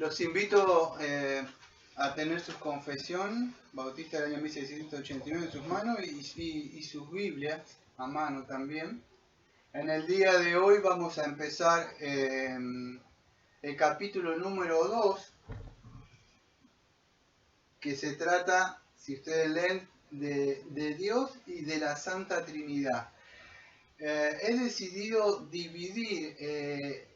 Los invito a tener su confesión bautista del año 1689 en sus manos y sus Biblias a mano también. En el día de hoy vamos a empezar el capítulo número 2, que se trata, si ustedes leen, de Dios y de la Santa Trinidad. He decidido dividir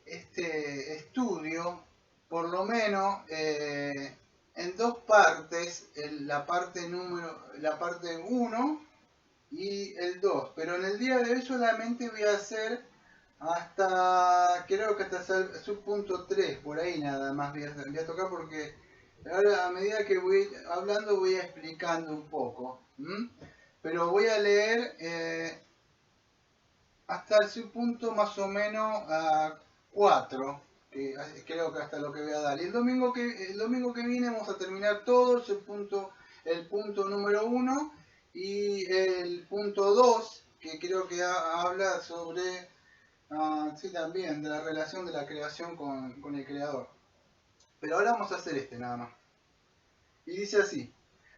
este estudio por lo menos en dos partes, la parte 1 y el 2, pero en el día de hoy solamente voy a hacer creo que hasta el subpunto 3, por ahí nada más voy a tocar, porque ahora a medida que voy hablando voy explicando un poco, pero voy a leer hasta el subpunto más o menos 4, que creo que hasta lo que voy a dar. Y el domingo que viene vamos a terminar todo el punto número 1 y el punto 2, que creo que habla sobre, sí, también de la relación de la creación con el creador. Pero ahora vamos a hacer nada más. Y dice así: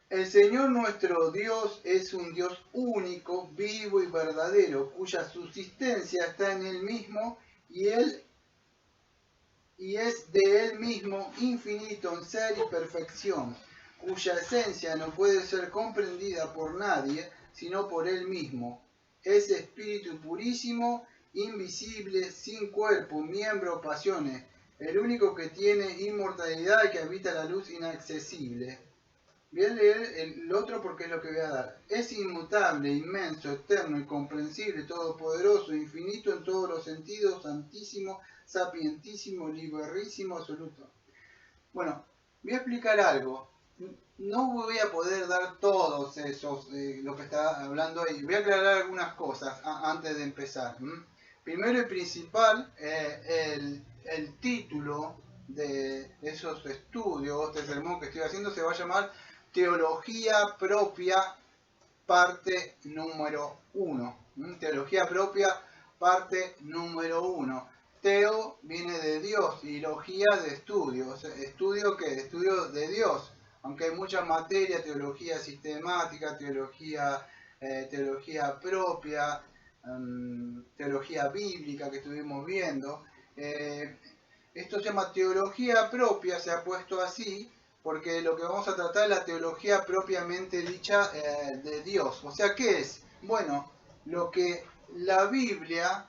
el Señor nuestro Dios es un Dios único, vivo y verdadero, cuya subsistencia está en Él mismo y es de Él mismo infinito en ser y perfección, cuya esencia no puede ser comprendida por nadie sino por Él mismo. Es Espíritu purísimo, invisible, sin cuerpo, miembro o pasiones, el único que tiene inmortalidad y que habita la luz inaccesible. Voy a leer el otro porque es lo que voy a dar. Es inmutable, inmenso, eterno, incomprensible, todopoderoso, infinito en todos los sentidos, santísimo, sapientísimo, liberísimo, absoluto. Bueno, voy a explicar algo. No voy a poder dar todos esos, lo que está hablando ahí. Voy a aclarar algunas cosas antes de empezar. Primero y principal, el título de esos estudios, este sermón que estoy haciendo, se va a llamar Teología Propia, parte número 1. Teología Propia, parte número 1. Teo viene de Dios y logía de estudio. ¿Estudio qué? Estudio de Dios. Aunque hay mucha materia, teología sistemática, teología propia, teología bíblica que estuvimos viendo. Esto se llama teología propia, se ha puesto así, porque lo que vamos a tratar es la teología propiamente dicha de Dios. O sea, ¿qué es? Bueno, lo que la Biblia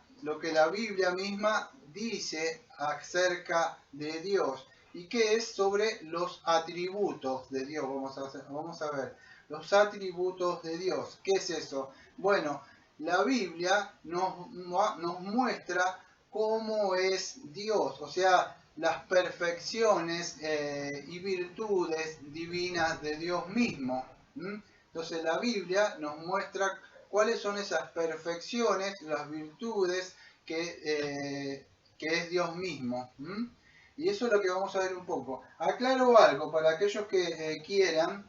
misma dice acerca de Dios. ¿Y qué es? Sobre los atributos de Dios. Vamos a ver. Los atributos de Dios. ¿Qué es eso? Bueno, la Biblia nos muestra cómo es Dios. O sea, las perfecciones y virtudes divinas de Dios mismo. Entonces la Biblia nos muestra cuáles son esas perfecciones, las virtudes que es Dios mismo. Y eso es lo que vamos a ver un poco. Aclaro algo para aquellos que quieran.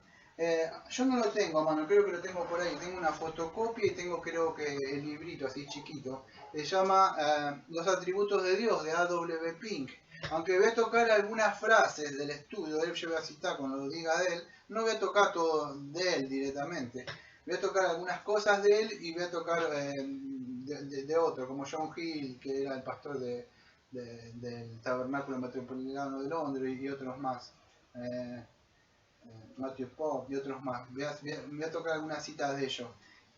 Yo no lo tengo a mano, creo que lo tengo por ahí. Tengo una fotocopia y tengo, creo que, el librito así chiquito. Se llama Los atributos de Dios, de A.W. Pink. Aunque voy a tocar algunas frases del estudio de él, yo voy a citar cuando lo diga de él, no voy a tocar todo de él directamente. Voy a tocar algunas cosas de él y voy a tocar de otro, como John Hill, que era el pastor del Tabernáculo Metropolitano de Londres, y otros más. Matthew Pope y otros más. Voy a tocar algunas citas de ellos.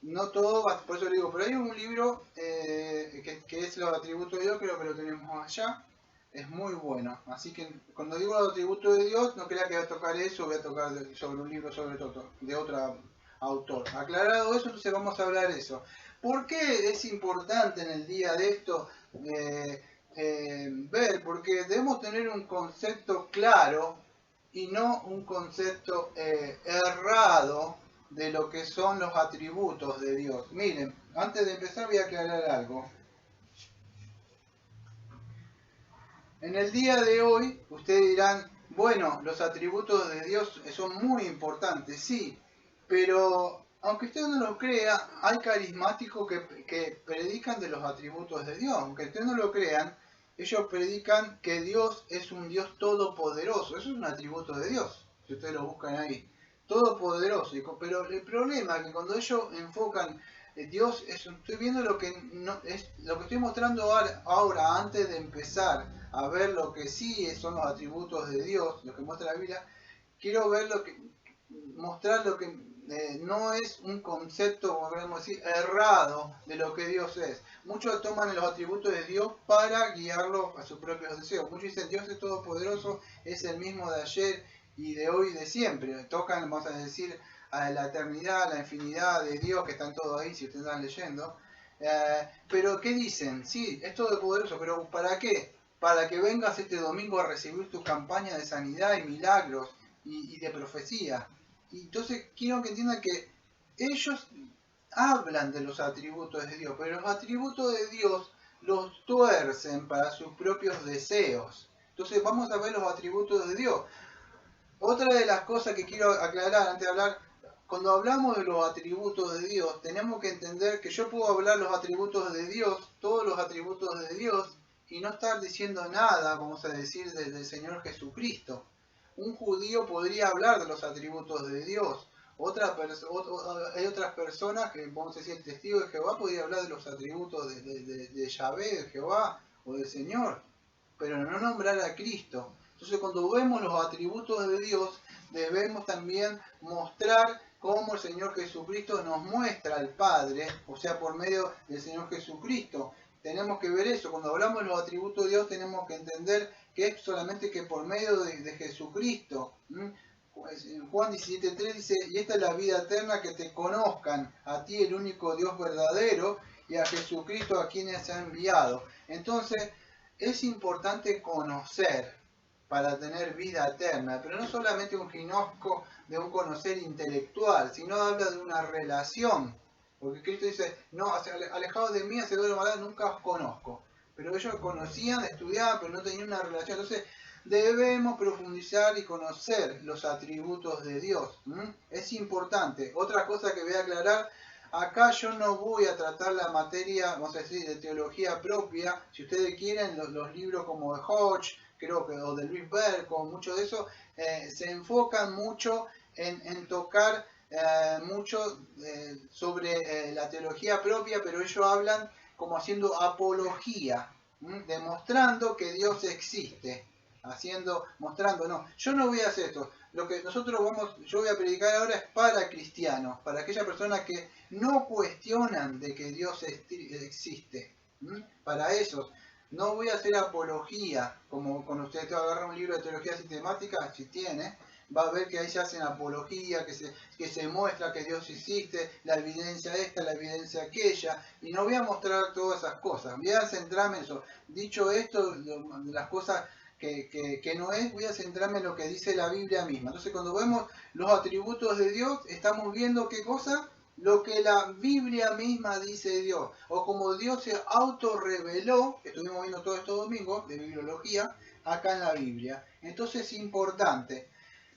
No todo, por eso le digo, pero hay un libro que es Los atributos de Dios, creo que lo tenemos allá. Es muy bueno. Así que cuando digo los atributos de Dios, no crea que voy a tocar eso, voy a tocar sobre un libro de otro autor. Aclarado eso, entonces vamos a hablar de eso. ¿Por qué es importante en el día de esto ver? Porque debemos tener un concepto claro y no un concepto errado de lo que son los atributos de Dios. Miren, antes de empezar voy a aclarar algo. En el día de hoy, ustedes dirán, bueno, los atributos de Dios son muy importantes, sí, pero aunque usted no lo crea, hay carismáticos que predican de los atributos de Dios. Aunque ustedes no lo crean, ellos predican que Dios es un Dios todopoderoso. Eso es un atributo de Dios, si ustedes lo buscan ahí. Todopoderoso. Pero el problema es que cuando ellos enfocan Dios, estoy viendo lo que no es lo que estoy mostrando ahora, antes de empezar a ver lo que sí son los atributos de Dios, lo que muestra la Biblia. Quiero ver mostrar lo que no es un concepto, como podemos decir, errado de lo que Dios es. Muchos toman los atributos de Dios para guiarlos a sus propios deseos. Muchos dicen Dios es todopoderoso, es el mismo de ayer y de hoy y de siempre. Tocan, vamos a decir, a la eternidad, a la infinidad de Dios, que están todos ahí si ustedes están leyendo. Pero ¿qué dicen? Sí, es todopoderoso, pero ¿para qué? Para que vengas este domingo a recibir tu campaña de sanidad y milagros y de profecía. Y entonces quiero que entiendan que ellos hablan de los atributos de Dios, pero los atributos de Dios los tuercen para sus propios deseos. Entonces vamos a ver los atributos de Dios. Otra de las cosas que quiero aclarar antes de hablar, cuando hablamos de los atributos de Dios, tenemos que entender que yo puedo hablar los atributos de Dios, todos los atributos de Dios, y no estar diciendo nada, vamos a decir, del Señor Jesucristo. Un judío podría hablar de los atributos de Dios. Hay otras personas que, vamos a decir, el testigo de Jehová podría hablar de los atributos de Yahvé, de Jehová o del Señor, pero no nombrar a Cristo. Entonces, cuando vemos los atributos de Dios, debemos también mostrar cómo el Señor Jesucristo nos muestra al Padre, o sea, por medio del Señor Jesucristo. Tenemos que ver eso. Cuando hablamos de los atributos de Dios, tenemos que entender que es solamente que por medio de Jesucristo. Juan 17:3 dice, y esta es la vida eterna, que te conozcan a ti, el único Dios verdadero, y a Jesucristo, a quienes se ha enviado. Entonces, es importante conocer para tener vida eterna, pero no solamente un ginosco de un conocer intelectual, sino habla de una relación. Porque Cristo dice, no, alejados de mí, hacedores de maldad, nunca os conozco. Pero ellos conocían, estudiaban, pero no tenían una relación. Entonces, debemos profundizar y conocer los atributos de Dios. Es importante. Otra cosa que voy a aclarar, acá yo no voy a tratar la materia, vamos a decir, de teología propia. Si ustedes quieren, los libros como de Hodge, creo que, o de Luis Berco, mucho de eso, se enfocan mucho en tocar mucho sobre la teología propia, pero ellos hablan como haciendo apología, demostrando que Dios existe. Mostrando, no, yo no voy a hacer esto. Lo que yo voy a predicar ahora es para cristianos, para aquellas personas que no cuestionan de que Dios existe. Para esos, no voy a hacer apología, como cuando ustedes te va a agarrar un libro de teología sistemática, si tiene, va a ver que ahí se hacen apología, que se muestra que Dios existe, la evidencia esta, la evidencia aquella, y no voy a mostrar todas esas cosas, voy a centrarme en eso. Dicho esto, las cosas que no es, voy a centrarme en lo que dice la Biblia misma. Entonces, cuando vemos los atributos de Dios, estamos viendo qué cosa, lo que la Biblia misma dice de Dios, o como Dios se autorreveló, que estuvimos viendo todo estos domingos de bibliología, acá en la Biblia. Entonces es importante.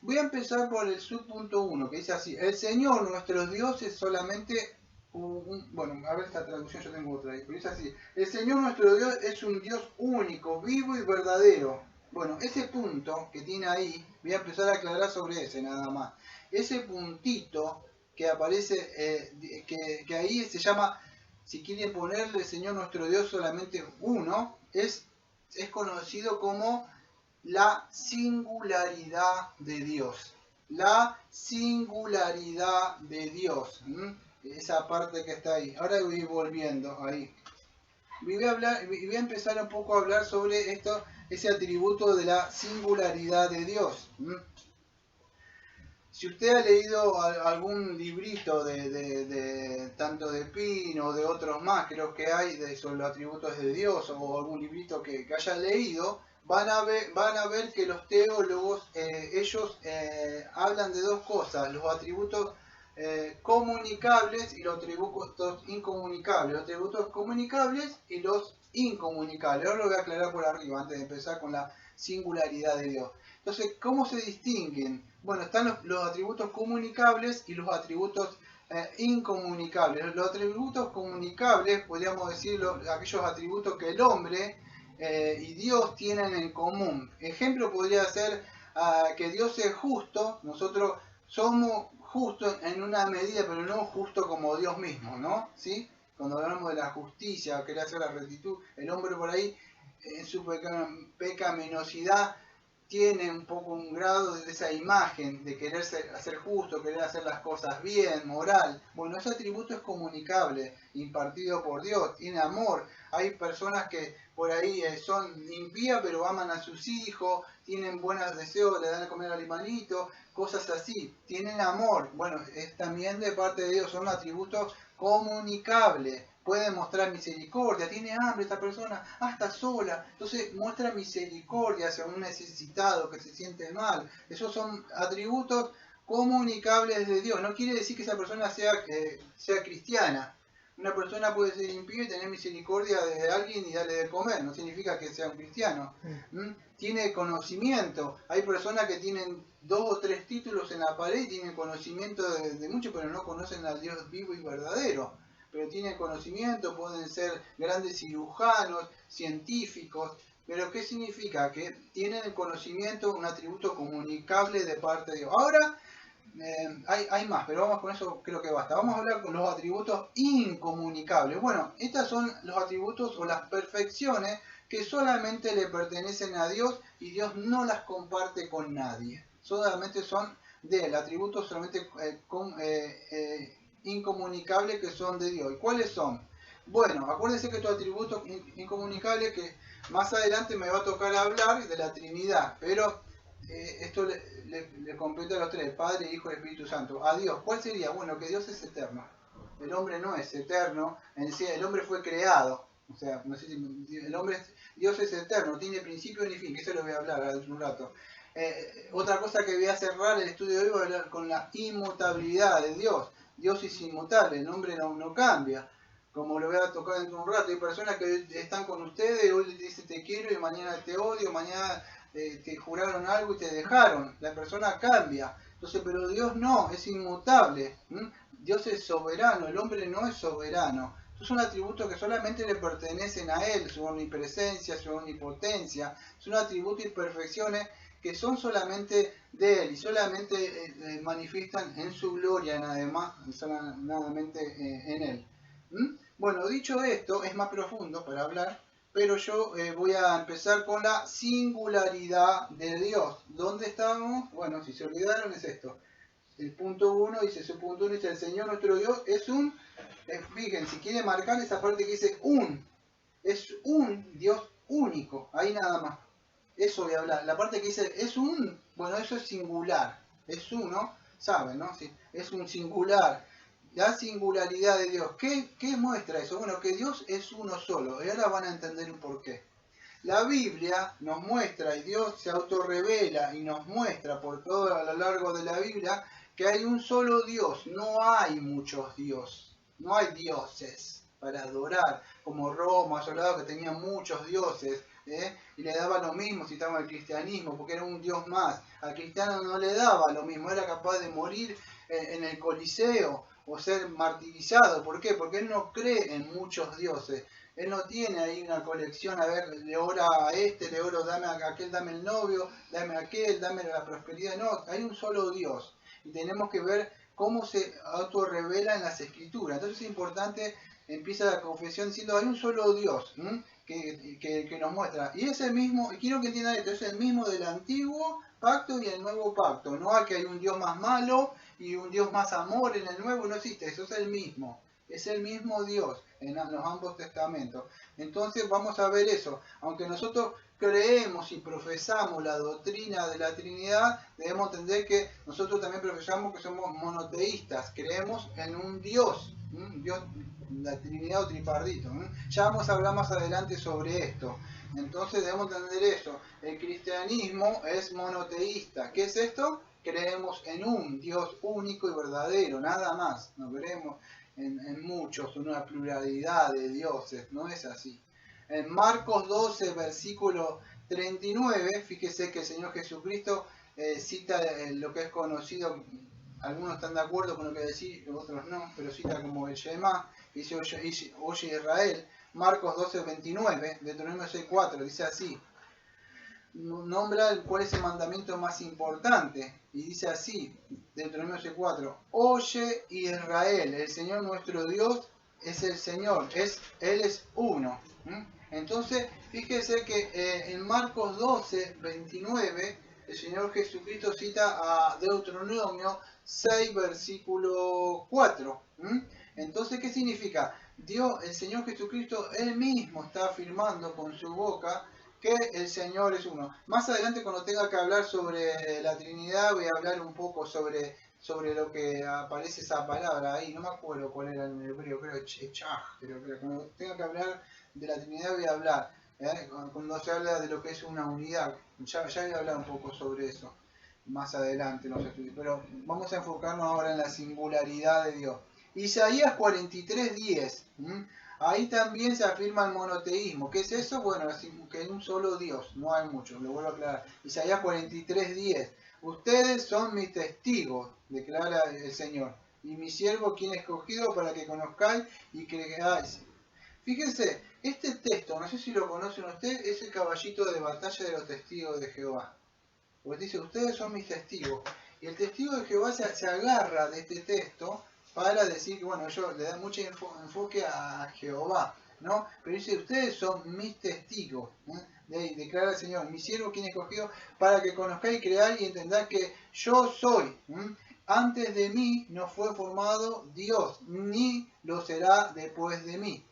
Voy a empezar por el subpunto 1, que dice así: el Señor nuestro Dios es solamente bueno, a ver esta traducción, yo tengo otra ahí, pero dice así: el Señor nuestro Dios es un Dios único, vivo y verdadero. Bueno, ese punto que tiene ahí, voy a empezar a aclarar sobre ese nada más. Ese puntito que aparece, que ahí se llama, si quieren ponerle Señor nuestro Dios solamente uno, es conocido como la singularidad de Dios. La singularidad de Dios. Esa parte que está ahí. Ahora voy volviendo ahí. Voy a empezar un poco a hablar sobre ese atributo de la singularidad de Dios. Si usted ha leído algún librito tanto de Pino o de otros más, creo que hay sobre los atributos de Dios, o algún librito que haya leído, van a ver que los teólogos, ellos hablan de dos cosas: los atributos comunicables y los atributos incomunicables. Los atributos comunicables y los incomunicables. Ahora lo voy a aclarar por arriba antes de empezar con la singularidad de Dios. Entonces, ¿cómo se distinguen? Bueno, están los atributos comunicables y los atributos incomunicables. Los atributos comunicables, podríamos decir, aquellos atributos que el hombre y Dios tienen en común. Ejemplo podría ser que Dios es justo, nosotros somos justos en una medida, pero no justo como Dios mismo, ¿no? ¿Sí? Cuando hablamos de la justicia, querer hacer la rectitud, el hombre por ahí, en su pecaminosidad, tiene un poco un grado de esa imagen de querer hacer justo, querer hacer las cosas bien, moral. Bueno, ese atributo es comunicable, impartido por Dios, tiene amor. Hay personas que por ahí son impías pero aman a sus hijos, tienen buenos deseos, le dan a comer al hermanito, cosas así. Tienen amor. Bueno, es también de parte de Dios, son atributos comunicables. Puede mostrar misericordia, tiene hambre esta persona, está sola, entonces muestra misericordia hacia un necesitado que se siente mal. Esos son atributos comunicables de Dios. No quiere decir que esa persona sea cristiana. Una persona puede ser impía y tener misericordia de alguien y darle de comer, no significa que sea un cristiano. Tiene conocimiento. Hay personas que tienen 2 o 3 títulos en la pared y tienen conocimiento de mucho, pero no conocen al Dios vivo y verdadero. Pero tienen conocimiento, pueden ser grandes cirujanos, científicos, pero ¿qué significa? Que tienen el conocimiento, un atributo comunicable de parte de Dios. Ahora, hay más, pero vamos con eso, creo que basta. Vamos a hablar con los atributos incomunicables. Bueno, estos son los atributos o las perfecciones que solamente le pertenecen a Dios y Dios no las comparte con nadie. Solamente son de él, atributos solamente incomunicables que son de Dios. ¿Y cuáles son? Bueno, acuérdense que estos atributos incomunicables, que más adelante me va a tocar hablar de la Trinidad, pero esto le compete a los tres, Padre, Hijo y Espíritu Santo. A Dios, ¿cuál sería? Bueno, que Dios es eterno. El hombre no es eterno, en sí, el hombre fue creado. O sea, no sé si Dios es eterno, tiene principio ni fin, que eso lo voy a hablar dentro de un rato. Otra cosa que voy a cerrar el estudio de hoy, voy a hablar con la inmutabilidad de Dios. Dios es inmutable, el hombre no cambia. Como lo voy a tocar dentro de un rato, hay personas que están con ustedes, hoy les dicen te quiero y mañana te odio, mañana te juraron algo y te dejaron. La persona cambia. Entonces, pero Dios no, es inmutable. Dios es soberano, el hombre no es soberano. Estos son atributos que solamente le pertenecen a Él, su omnipresencia, su omnipotencia. Son atributos y perfecciones que son solamente de Él y solamente manifiestan en su gloria, nada más, solamente en Él. Bueno, dicho esto, es más profundo para hablar, pero yo voy a empezar con la singularidad de Dios. ¿Dónde estamos? Bueno, si se olvidaron es esto. El punto 1 dice, su punto 1 dice, el Señor nuestro Dios es un, fíjense, si quiere marcar esa parte que dice es un Dios único, ahí nada más. Eso voy a hablar. La parte que dice, bueno, eso es singular, es uno, ¿saben, no? Sí, es un singular. La singularidad de Dios. ¿Qué muestra eso? Bueno, que Dios es uno solo. Y ahora van a entender un porqué. La Biblia nos muestra, y Dios se autorrevela y nos muestra por todo a lo largo de la Biblia, que hay un solo Dios. No hay muchos dioses. No hay dioses para adorar. Como Roma, soldados que tenían muchos dioses. Y le daba lo mismo si estaba el cristianismo, porque era un Dios más. Al cristiano no le daba lo mismo. Era capaz de morir en el Coliseo o ser martirizado. ¿Por qué? Porque él no cree en muchos dioses. Él no tiene ahí una colección, a ver, le ora a este, le oro, dame a aquel, dame el novio, dame a aquel, dame la prosperidad. No, hay un solo Dios. Y tenemos que ver cómo se autorrevela en las Escrituras. Entonces es importante, empieza la confesión diciendo, hay un solo Dios que nos muestra. Y es el mismo, y quiero que entiendan esto, es el mismo del antiguo pacto y el nuevo pacto. No hay que hay un Dios más malo y un Dios más amor en el nuevo, no existe, eso es el mismo. Es el mismo Dios en los ambos testamentos. Entonces vamos a ver eso. Aunque nosotros creemos y profesamos la doctrina de la Trinidad, debemos entender que nosotros también profesamos que somos monoteístas. Creemos en un Dios, Dios, la Trinidad o tripardito. Ya vamos a hablar más adelante sobre esto. Entonces debemos entender eso. El cristianismo es monoteísta. ¿Qué es esto? Creemos en un Dios único y verdadero, nada más. No creemos en muchos, en una pluralidad de dioses, no es así. En Marcos 12, versículo 39, fíjese que el Señor Jesucristo cita lo que es conocido, algunos están de acuerdo con lo que decir, otros no, pero cita como el Shema, dice, oye Israel, Marcos 12:29, Deuteronomio 6:4, dice así. Nombra cuál es el mandamiento más importante. Y dice así, Deuteronomio 6:4, oye Israel, el Señor nuestro Dios es el Señor, Él es uno. Entonces, fíjese que en Marcos 12:29, el Señor Jesucristo cita a Deuteronomio 6, versículo 4. Entonces, ¿qué significa? Dios, el Señor Jesucristo, Él mismo está afirmando con su boca que el Señor es uno. Más adelante, cuando tenga que hablar sobre la Trinidad, voy a hablar un poco sobre lo que aparece esa palabra ahí. No me acuerdo cuál era en el hebreo, creo Echach. Cuando tenga que hablar de la Trinidad, voy a hablar. Cuando se habla de lo que es una unidad, ya voy a hablar un poco sobre eso más adelante, no sé, pero vamos a enfocarnos ahora en la singularidad de Dios. Isaías 43:10. Ahí también se afirma el monoteísmo. ¿Qué es eso? Bueno, que hay un solo Dios, no hay muchos, lo vuelvo a aclarar. Isaías 43:10. Ustedes son mis testigos, declara el Señor, y mi siervo quien he escogido para que conozcáis y creáis. Fíjense, este texto, no sé si lo conocen ustedes, es el caballito de batalla de los testigos de Jehová. Porque dice, ustedes son mis testigos. Y el testigo de Jehová se agarra de este texto para decir que, bueno, ellos le dan mucho enfoque a Jehová, ¿no? Pero dice, ustedes son mis testigos, declara el Señor, mi siervo quien he escogido, para que conozcáis, creáis y entendáis que yo soy. Antes de mí no fue formado Dios, ni lo será después de mí.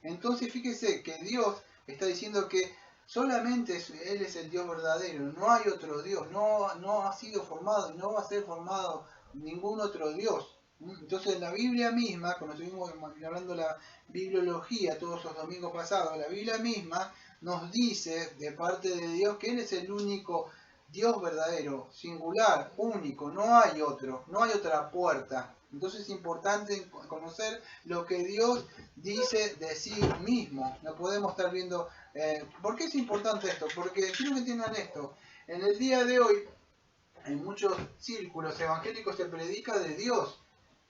Entonces fíjese que Dios está diciendo que solamente Él es el Dios verdadero, no hay otro Dios, no ha sido formado y no va a ser formado ningún otro Dios. Entonces la Biblia misma, cuando estuvimos hablando de la bibliología todos los domingos pasados, la Biblia misma nos dice de parte de Dios que Él es el único Dios verdadero, singular, único, no hay otro, no hay otra puerta. Entonces es importante conocer lo que Dios dice de sí mismo. No podemos estar viendo... ¿Por qué es importante esto? Porque quiero que entiendan esto. En el día de hoy, en muchos círculos evangélicos se predica de Dios,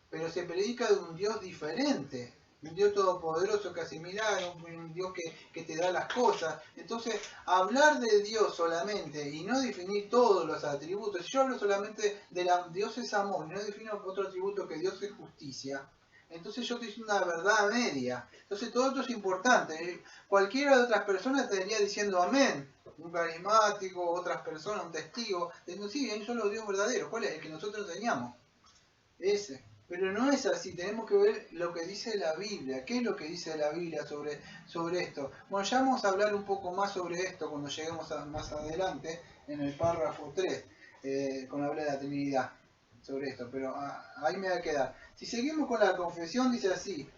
pero se predica de un Dios diferente. Un Dios todopoderoso que hace milagros, un Dios que te da las cosas. Entonces, hablar de Dios solamente y no definir todos los atributos, si yo hablo solamente de Dios es amor y no defino otro atributo que Dios es justicia, entonces yo estoy diciendo una verdad media. Entonces todo esto es importante. Cualquiera de otras personas estaría diciendo amén. Un carismático, otras personas, un testigo. Entonces, sí, hay un solo Dios verdadero. ¿Cuál es? El que nosotros teníamos. Ese. Pero no es así, tenemos que ver lo que dice la Biblia. ¿Qué es lo que dice la Biblia sobre esto? Bueno, ya vamos a hablar un poco más sobre esto cuando lleguemos más adelante, en el párrafo 3, cuando habla de la Trinidad, sobre esto, pero ahí me va a quedar. Si seguimos con la confesión, dice así,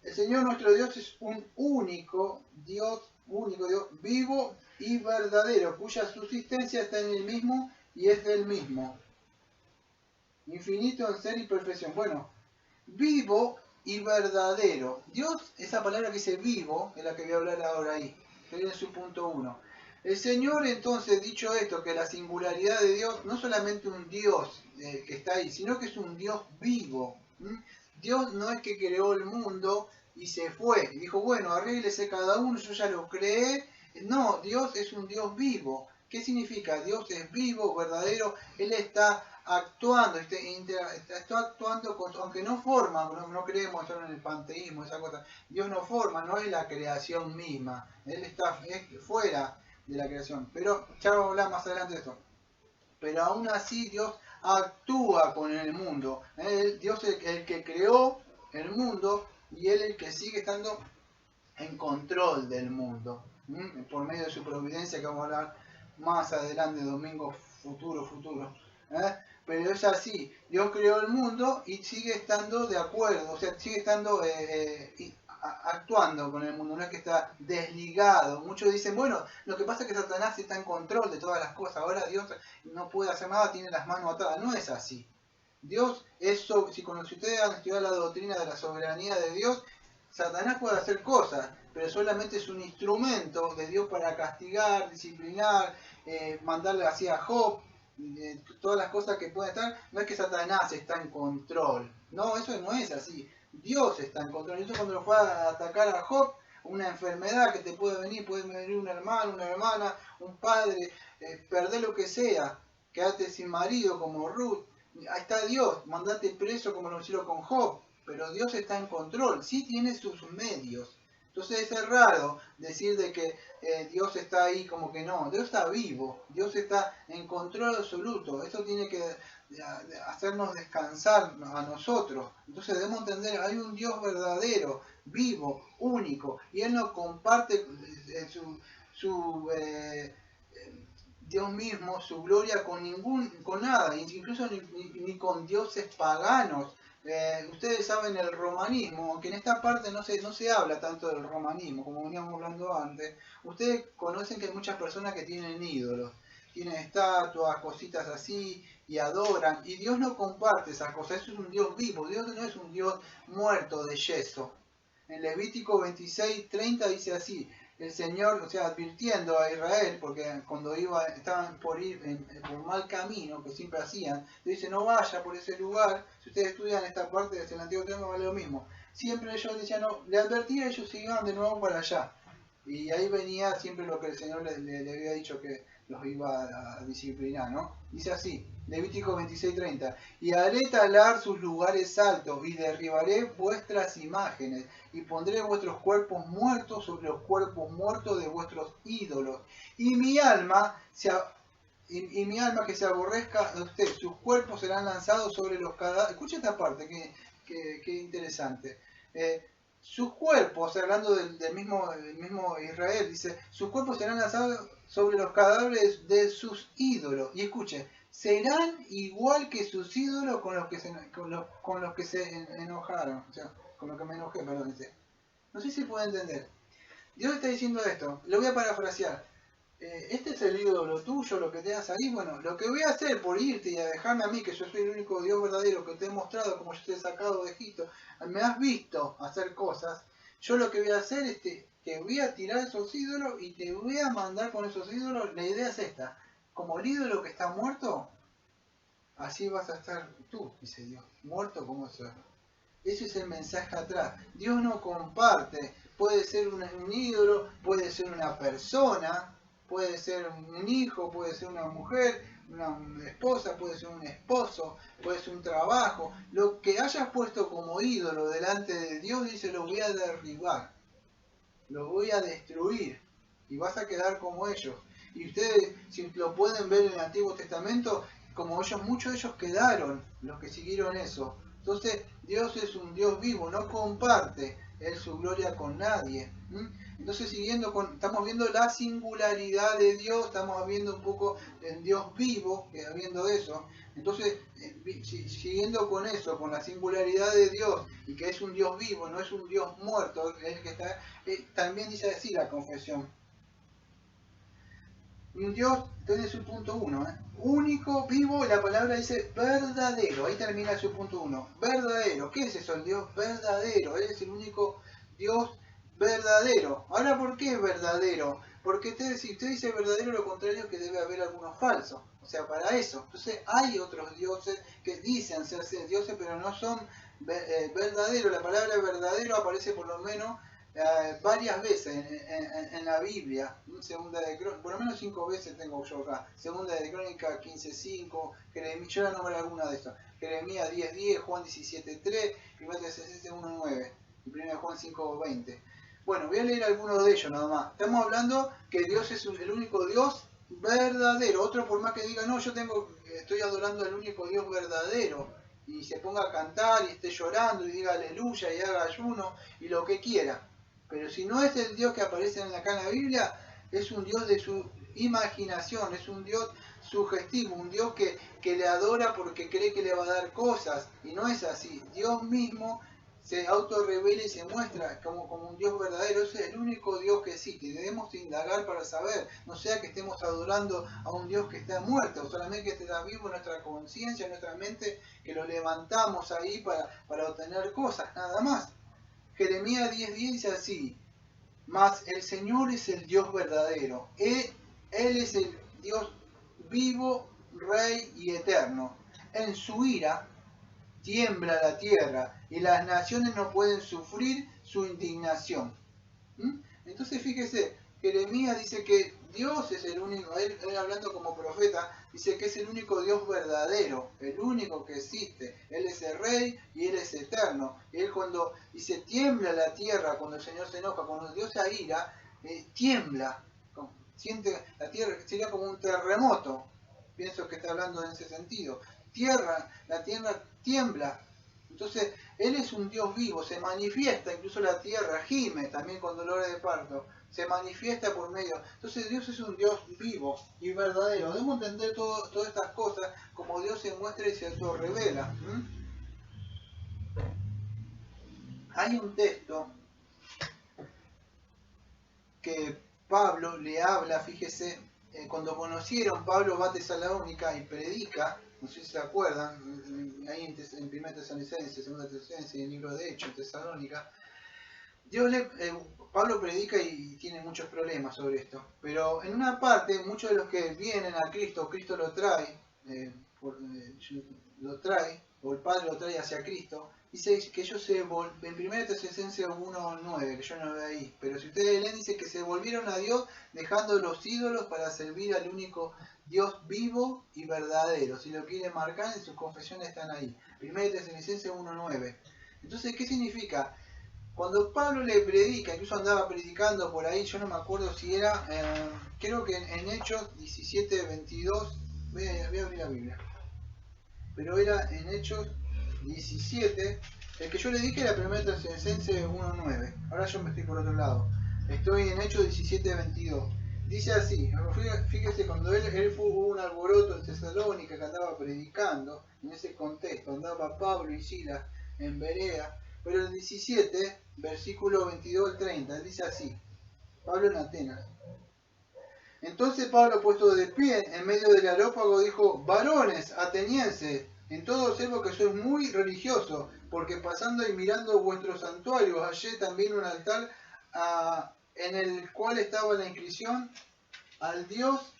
el Señor nuestro Dios es un único Dios vivo y verdadero, cuya subsistencia está en el mismo y es del mismo. Infinito en ser y perfección. Bueno, vivo y verdadero. Dios, esa palabra que dice vivo, es la que voy a hablar ahora ahí. Estoy en su punto 1. El Señor, entonces, dicho esto, que la singularidad de Dios, no solamente un Dios que está ahí, sino que es un Dios vivo. Dios no es que creó el mundo y se fue. Y dijo, bueno, arréglese cada uno, yo ya lo creé. No, Dios es un Dios vivo. ¿Qué significa? Dios es vivo, verdadero. Él está actuando, está actuando, aunque no forma, no creemos solo en el panteísmo, esa cosa. Dios no forma, no es la creación misma. Él está fuera de la creación. Pero ya vamos a hablar más adelante de esto. Pero aún así Dios actúa con el mundo. Dios es el que creó el mundo y Él el que sigue estando en control del mundo. Por medio de su providencia, que vamos a hablar más adelante, domingo futuro. Pero es así, Dios creó el mundo y sigue estando de acuerdo, o sea, sigue estando actuando con el mundo, no es que está desligado. Muchos dicen, bueno, lo que pasa es que Satanás está en control de todas las cosas, ahora Dios no puede hacer nada, tiene las manos atadas. No es así. Dios, si ustedes han estudiado la doctrina de la soberanía de Dios, Satanás puede hacer cosas, pero solamente es un instrumento de Dios para castigar, disciplinar, mandarle así a Job, todas las cosas que pueden estar. No es que Satanás está en control, no, eso no es así. Dios está en control. Eso cuando lo fue a atacar a Job, una enfermedad que te puede venir un hermano, una hermana, un padre, perder lo que sea, quedarte sin marido como Ruth. Ahí está Dios, mandate preso como lo hicieron con Job, pero Dios está en control, sí tiene sus medios. Entonces es raro decir de que Dios está ahí como que no, Dios está vivo, Dios está en control absoluto, eso tiene que hacernos descansar a nosotros. Entonces debemos entender, hay un Dios verdadero, vivo, único, y Él no comparte su Dios mismo, su gloria con nada, incluso ni con dioses paganos. Ustedes saben el romanismo, aunque en esta parte no se habla tanto del romanismo, como veníamos hablando antes. Ustedes conocen que hay muchas personas que tienen ídolos, tienen estatuas, cositas así, y adoran, y Dios no comparte esas cosas. Eso es un Dios vivo, Dios no es un Dios muerto de yeso. En Levítico 26:30 dice así: el Señor, o sea, advirtiendo a Israel, porque cuando estaban por ir por mal camino, que siempre hacían, le dice, no vaya por ese lugar. Si ustedes estudian esta parte del Antiguo Testamento, vale lo mismo. Siempre ellos decían, no, le advertía, ellos se iban de nuevo para allá. Y ahí venía siempre lo que el Señor le había dicho que los iba a disciplinar, ¿no? Dice así, Levítico 26:30, y haré talar sus lugares altos, y derribaré vuestras imágenes, y pondré vuestros cuerpos muertos sobre los cuerpos muertos de vuestros ídolos, y mi alma que se aborrezca de usted, sus cuerpos serán lanzados sobre los cadáveres. Escucha esta parte, que interesante. Sus cuerpos, hablando del mismo Israel, dice, sus cuerpos serán lanzados sobre los cadáveres de sus ídolos. Y escuche, serán igual que sus ídolos con los que se enojaron. O sea, con los que me enojé, perdón. Dice. No sé si puede entender. Dios está diciendo esto, lo voy a parafrasear. Este es el ídolo tuyo, lo que te das ahí. Bueno, lo que voy a hacer por irte y a dejarme a mí, que yo soy el único Dios verdadero que te he mostrado como yo te he sacado de Egipto, me has visto hacer cosas, yo lo que voy a hacer es te voy a tirar esos ídolos y te voy a mandar con esos ídolos. La idea es esta, como el ídolo que está muerto, así vas a estar tú, dice Dios, muerto como eso. Ese es el mensaje atrás. Dios no comparte, puede ser un ídolo, puede ser una persona, puede ser un hijo, puede ser una mujer, una esposa, puede ser un esposo, puede ser un trabajo. Lo que hayas puesto como ídolo delante de Dios, dice, lo voy a derribar, lo voy a destruir y vas a quedar como ellos. Y ustedes, si lo pueden ver en el Antiguo Testamento, como ellos, muchos de ellos quedaron, los que siguieron eso. Entonces, Dios es un Dios vivo, no comparte Él su gloria con nadie. Entonces, estamos viendo la singularidad de Dios, estamos viendo un poco el Dios vivo, viendo eso. Entonces, siguiendo con eso, con la singularidad de Dios, y que es un Dios vivo, no es un Dios muerto, es el que está, también dice así la confesión. Un Dios, tiene su punto 1, único, vivo, la palabra dice verdadero, ahí termina su punto 1, verdadero. ¿Qué es eso? El Dios verdadero, Él es el único Dios verdadero. Ahora, ¿por qué es verdadero? Porque si usted dice verdadero, lo contrario es que debe haber algunos falsos, o sea, para eso. Entonces hay otros dioses que dicen ser dioses, pero no son verdaderos. La palabra verdadero aparece por lo menos varias veces en la Biblia, segunda de Crónica, por lo menos 5 veces tengo yo acá, segunda de Crónica 15:5, yo ya nombré alguna de estas, Jeremías 10:10, Juan 17:3, 1 Tesalonicenses 1:9 y 1 Juan 5:20. Bueno, voy a leer algunos de ellos nada más. Estamos hablando que Dios es el único Dios verdadero. Otro, por más que diga, no, estoy adorando al único Dios verdadero, y se ponga a cantar y esté llorando y diga aleluya y haga ayuno y lo que quiera. Pero si no es el Dios que aparece acá en la Biblia, es un Dios de su imaginación, es un Dios sugestivo, un Dios que le adora porque cree que le va a dar cosas, y no es así. Dios mismo se autorrevela y se muestra como un Dios verdadero. Ese es el único Dios que existe, y debemos indagar para saber, no sea que estemos adorando a un Dios que está muerto, solamente que está vivo en nuestra conciencia, en nuestra mente, que lo levantamos ahí para obtener cosas, nada más. Jeremías 10:10 dice así: mas el Señor es el Dios verdadero, Él es el Dios vivo, Rey y eterno. En su ira tiembla la tierra y las naciones no pueden sufrir su indignación. Entonces fíjese, Jeremías dice que Dios es el único, él hablando como profeta, dice que es el único Dios verdadero, el único que existe. Él es el Rey y Él es eterno. Y Él cuando dice tiembla la tierra, cuando el Señor se enoja, cuando Dios se aira, tiembla. Siente la tierra, sería como un terremoto. Pienso que está hablando en ese sentido. La tierra tiembla. Entonces, Él es un Dios vivo, se manifiesta, incluso la tierra gime también con dolores de parto, se manifiesta por medio. Entonces, Dios es un Dios vivo y verdadero. Debemos entender todas estas cosas como Dios se muestra y se autorrevela. Hay un texto que Pablo le habla, fíjese, cuando conocieron, Pablo va a Tesalónica y predica, no sé si se acuerdan, ahí en 1 Tesalonicenses, 2 Tesalonicenses y en el libro de Hechos, Tesalónica, Pablo predica y tiene muchos problemas sobre esto, pero en una parte, muchos de los que vienen a Cristo, Cristo lo trae, o el Padre lo trae hacia Cristo, dice que ellos en 1 Tesalonicenses 1:9, que yo no veo ahí, pero si ustedes leen, dice que se volvieron a Dios dejando los ídolos para servir al único Dios vivo y verdadero. Si lo quieren marcar, en sus confesiones están ahí. 1 Tesalonicenses 1:9. Entonces, ¿qué significa? Cuando Pablo le predica, incluso andaba predicando por ahí, yo no me acuerdo si era, creo que en Hechos 17:22, voy a abrir la Biblia, pero era en Hechos 17, el que yo le dije era 1 Tesalonicenses 1:9, ahora yo me estoy por otro lado, estoy en Hechos 17:22, dice así, fíjese, cuando él hubo un alboroto en Tesalónica que andaba predicando, en ese contexto andaba Pablo y Silas en Berea, pero el 17, versículo 22 al 30, dice así, Pablo en Atenas. Entonces Pablo, puesto de pie en medio del areópago, dijo: varones atenienses, en todo observo que sois muy religiosos, porque pasando y mirando vuestros santuarios, hallé también un altar en el cual estaba la inscripción al Dios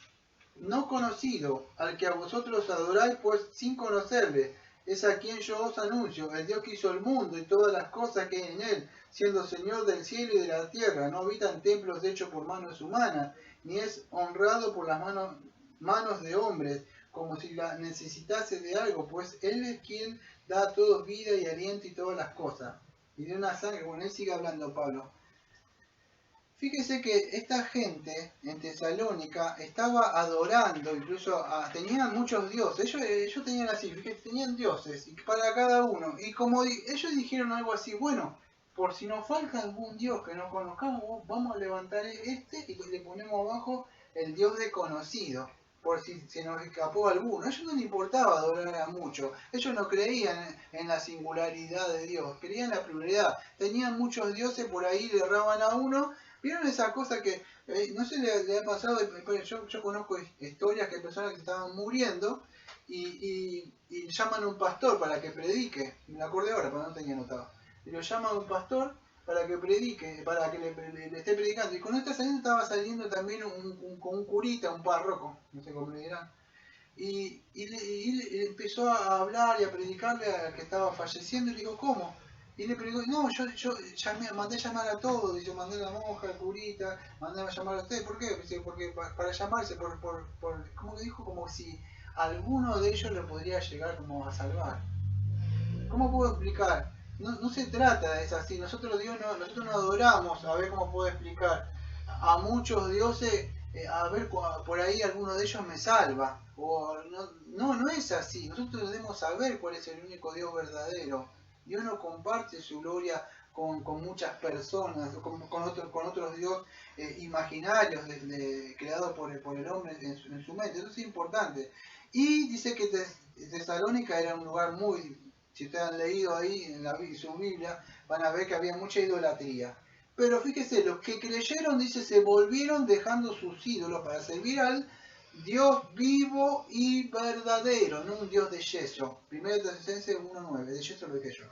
no conocido, al que a vosotros adoráis, pues sin conocerle. Es a quien yo os anuncio, el Dios que hizo el mundo y todas las cosas que hay en él, siendo Señor del cielo y de la tierra. No habita en templos hechos por manos humanas, ni es honrado por las manos de hombres, como si la necesitase de algo, pues Él es quien da a todos vida y aliento y todas las cosas. Y de una sangre, bueno, él sigue hablando Pablo. Fíjese que esta gente en Tesalónica estaba adorando, incluso tenían muchos dioses. Ellos tenían así, fíjate, tenían dioses y para cada uno. Y como ellos dijeron algo así, bueno, por si nos falta algún dios que no conozcamos, vamos a levantar este y le ponemos abajo el dios desconocido, por si se nos escapó alguno. A ellos no les importaba adorar a muchos. Ellos no creían en la singularidad de Dios, creían en la pluralidad. Tenían muchos dioses, por ahí le erraban a uno. ¿Vieron esa cosa que, no sé, le ha pasado? Yo conozco historias que hay personas que estaban muriendo y llaman a un pastor para que predique. Me acordé ahora, pero no tenía anotado. Y lo llaman a un pastor para que predique, para que le esté predicando. Y con esta salida estaba saliendo también un curita, un párroco, no sé cómo le dirán. Y él empezó a hablar y a predicarle al que estaba falleciendo y le dijo, ¿cómo? Y le preguntó, no, yo mandé llamar a todos, dice, mandé a la monja, al curita, mandé a llamar a ustedes, ¿por qué? Dice, porque para llamarse, ¿cómo que dijo? Como si alguno de ellos lo podría llegar como a salvar. ¿Cómo puedo explicar? No se trata de eso así, nosotros no adoramos, a ver cómo puedo explicar, a muchos dioses, a ver por ahí alguno de ellos me salva, o no es así, nosotros debemos saber cuál es el único Dios verdadero. Dios no comparte su gloria con muchas personas, con otros Dios imaginarios creados por el hombre en su mente. Eso es importante. Y dice que Tesalónica era un lugar muy, si ustedes han leído ahí en su Biblia, van a ver que había mucha idolatría. Pero fíjese, los que creyeron, dice, se volvieron dejando sus ídolos para servir al Dios vivo y verdadero, no un Dios de yeso. 1 Tesalonicenses 1:9, de yeso lo dije yo.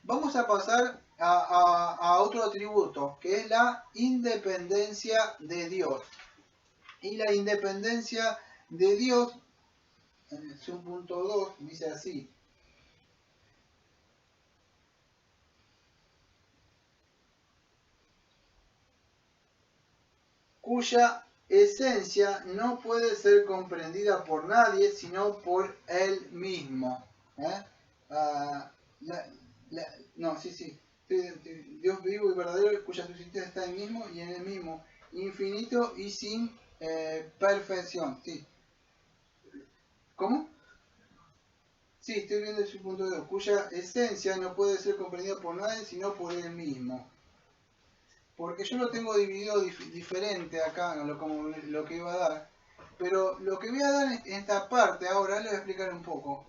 Vamos a pasar a otro atributo, que es la independencia de Dios. Y la independencia de Dios, en su punto 2, dice así. cuya esencia no puede ser comprendida por nadie sino por él mismo. Ah, no, sí. Dios vivo y verdadero, cuya subsistencia está en él mismo y en él mismo, infinito y sin perfección. Sí. ¿Cómo? Sí, estoy viendo su punto de vista, cuya esencia no puede ser comprendida por nadie sino por él mismo. Porque yo lo tengo dividido diferente acá, como lo que iba a dar. Pero lo que voy a dar en esta parte ahora, les voy a explicar un poco.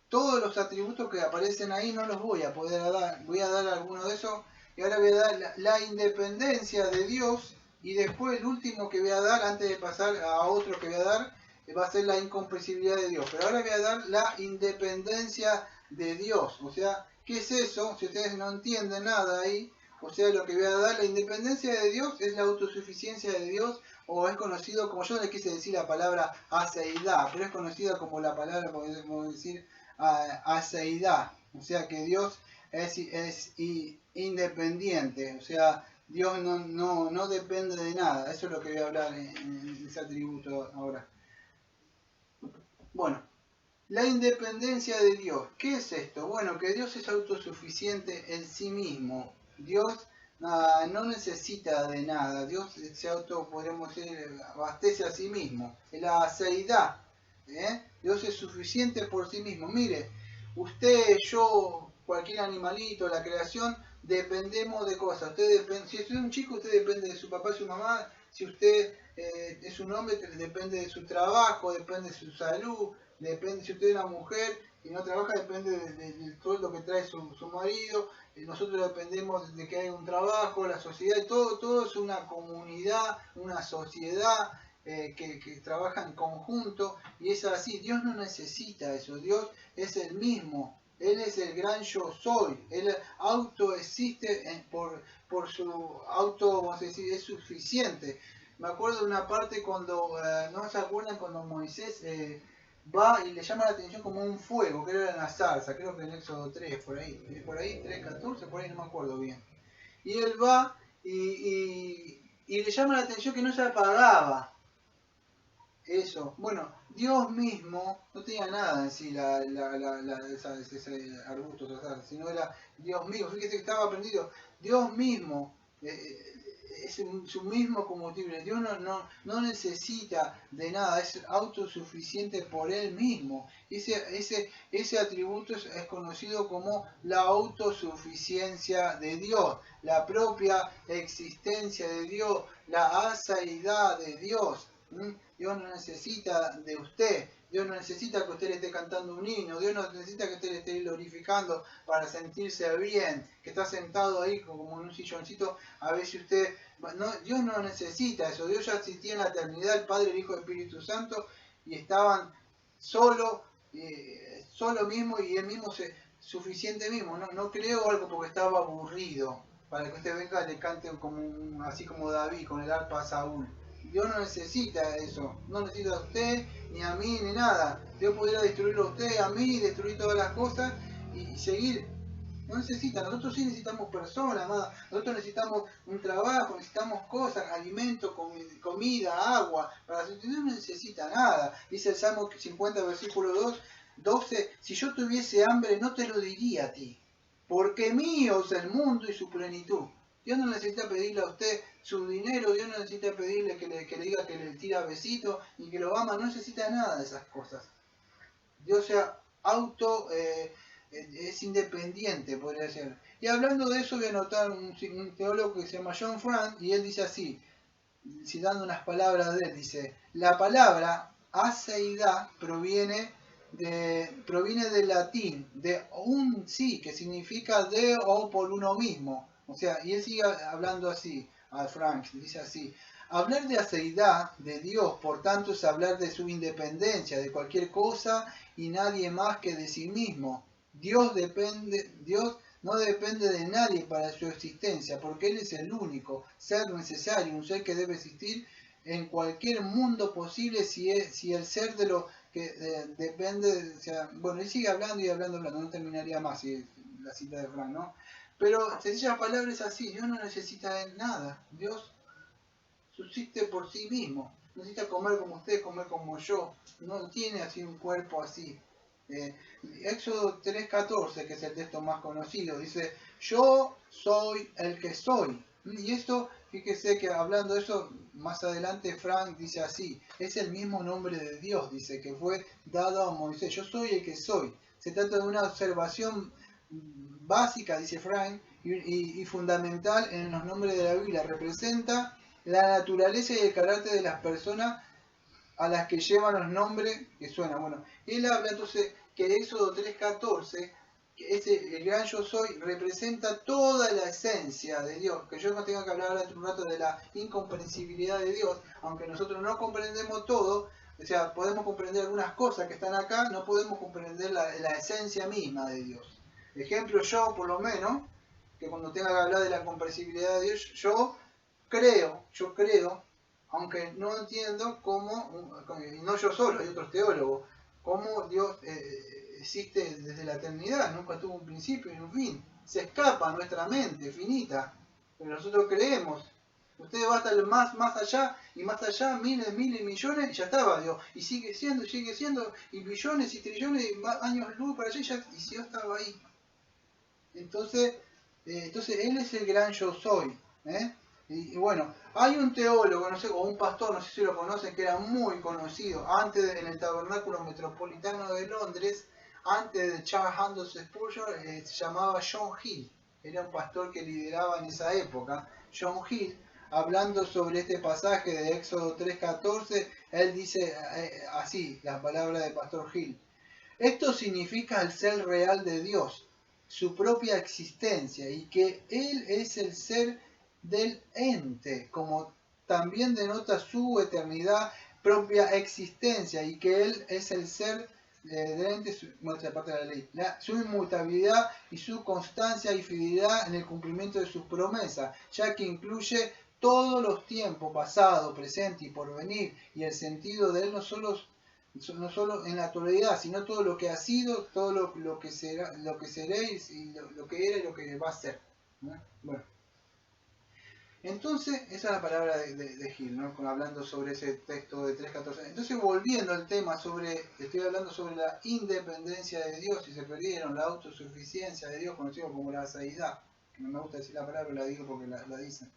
Todos los atributos que aparecen ahí no los voy a poder dar. Voy a dar algunos de esos. Y ahora voy a dar la independencia de Dios. Y después el último que voy a dar, antes de pasar a otro que voy a dar, va a ser la incomprensibilidad de Dios. Pero ahora voy a dar la independencia de Dios. O sea, ¿qué es eso? Si ustedes no entienden nada ahí, o sea, lo que voy a dar, la independencia de Dios es la autosuficiencia de Dios, o es conocido, como yo no le quise decir la palabra aceidad, pero es conocida como la palabra, podemos decir, aceidad. O sea, que Dios es independiente, o sea, Dios no depende de nada. Eso es lo que voy a hablar en ese atributo ahora. Bueno, la independencia de Dios. ¿Qué es esto? Bueno, que Dios es autosuficiente en sí mismo. Dios no necesita de nada. Dios podríamos decir, abastece a sí mismo. La aceidad. Dios es suficiente por sí mismo. Mire, usted, yo, cualquier animalito, la creación, dependemos de cosas. Si usted es un chico, usted depende de su papá y su mamá. Si usted es un hombre, depende de su trabajo, depende de su salud. Depende, si usted es una mujer y no trabaja, depende del sueldo que trae su marido. Nosotros dependemos de que haya un trabajo, la sociedad, todo es una comunidad, una sociedad que trabaja en conjunto. Y es así, Dios no necesita eso, Dios es el mismo. Él es el gran yo soy. Él autoexiste por su vamos a decir, es suficiente. Me acuerdo de una parte cuando, ¿no se acuerdan cuando Moisés va y le llama la atención como un fuego, que era en la zarza, creo que en Éxodo 3, por ahí 3:14, por ahí no me acuerdo bien. Y él va y le llama la atención que no se apagaba. Eso, bueno, Dios mismo no tenía nada en sí ese arbusto, sino era Dios mismo. Fíjese que estaba aprendido, Dios mismo es su mismo combustible. Dios no necesita de nada, es autosuficiente por él mismo. Ese atributo es conocido como la autosuficiencia de Dios, la propia existencia de Dios, la aceidad de Dios. Dios no necesita de usted. Dios no necesita que usted le esté cantando un himno. Dios no necesita que usted le esté glorificando para sentirse bien. Que está sentado ahí como en un silloncito. A ver si usted... Dios no necesita eso. Dios ya existía en la eternidad, el Padre, el Hijo y el Espíritu Santo. Y estaban solo mismo y él mismo suficiente mismo. No creo algo porque estaba aburrido. Para que usted venga y le cante así como David con el arpa a Saúl. Dios no necesita eso, no necesita a usted, ni a mí, ni nada. Dios podría destruirlo a usted, a mí, destruir todas las cosas y seguir. No necesita, nosotros sí necesitamos personas, amada. Nosotros necesitamos un trabajo, necesitamos cosas, alimento, comida, agua. Dios no necesita nada. Dice el Salmo 50, versículo 12, si yo tuviese hambre no te lo diría a ti, porque mío es el mundo y su plenitud. Dios no necesita pedirle a usted su dinero, Dios no necesita pedirle que le diga que le tira besitos y que lo ama, no necesita nada de esas cosas. Dios es independiente, podría ser. Y hablando de eso voy a notar un teólogo que se llama John Frank, y él dice así, citando unas palabras de él, dice, la palabra aceidad proviene del latín, de un sí, que significa de o por uno mismo. O sea, y él sigue hablando así, a Frank, dice así, hablar de aceidad de Dios, por tanto, es hablar de su independencia, de cualquier cosa y nadie más que de sí mismo. Dios no depende de nadie para su existencia, porque Él es el único ser necesario, un ser que debe existir en cualquier mundo posible si el ser de lo que depende, o sea, bueno, él sigue hablando y hablando, no terminaría más si la cita de Frank, ¿no? Pero sencilla palabra es así, Dios no necesita de nada, Dios subsiste por sí mismo. No necesita comer como usted, comer como yo. No tiene así un cuerpo así. Éxodo 3:14, que es el texto más conocido, dice, yo soy el que soy. Y esto, fíjese que hablando de eso, más adelante Frank dice así, es el mismo nombre de Dios, dice, que fue dado a Moisés, yo soy el que soy. Se trata de una observación básica, dice Frank, y fundamental en los nombres de la Biblia. Representa la naturaleza y el carácter de las personas a las que llevan los nombres que suenan. Bueno, él habla entonces que Éxodo 3:14, que el gran yo soy, representa toda la esencia de Dios. Que yo no tenga que hablar ahora un rato de la incomprensibilidad de Dios, aunque nosotros no comprendemos todo, o sea, podemos comprender algunas cosas que están acá, no podemos comprender la esencia misma de Dios. Ejemplo, yo por lo menos, que cuando tenga que hablar de la comprensibilidad de Dios, yo creo, aunque no entiendo cómo, y no yo solo, hay otros teólogos, cómo Dios existe desde la eternidad, nunca tuvo un principio y un fin, se escapa a nuestra mente finita, pero nosotros creemos. Usted va hasta el más allá, y más allá, miles, millones, y ya estaba Dios, y sigue siendo, y billones y trillones de años luz para allá, y Dios estaba ahí. Entonces Él es el gran yo soy, ¿eh? Y bueno, hay un teólogo, no sé, o un pastor, no sé si lo conocen, que era muy conocido, antes en el Tabernáculo Metropolitano de Londres, antes de Charles Handel Spurgeon, se llamaba John Hill, era un pastor que lideraba en esa época. John Hill, hablando sobre este pasaje de Éxodo 3:14, él dice así, las palabras del pastor Hill: esto significa el ser real de Dios, su propia existencia, y que Él es el ser del ente, como también denota su eternidad, propia existencia, y que Él es el ser del ente, muestra parte de la ley, su inmutabilidad y su constancia y fidelidad en el cumplimiento de sus promesas, ya que incluye todos los tiempos, pasado, presente y porvenir, y el sentido de Él no solo en la actualidad, sino todo lo que ha sido, todo lo que será, lo que seréis, y lo que era y lo que va a ser, ¿no? Bueno, entonces esa es la palabra de Gil, ¿no? Hablando sobre ese texto de 3:14. Entonces, volviendo al tema estoy hablando sobre la independencia de Dios, si se perdieron, la autosuficiencia de Dios, conocido como la aseidad, que no me gusta decir la palabra, la digo porque la dicen.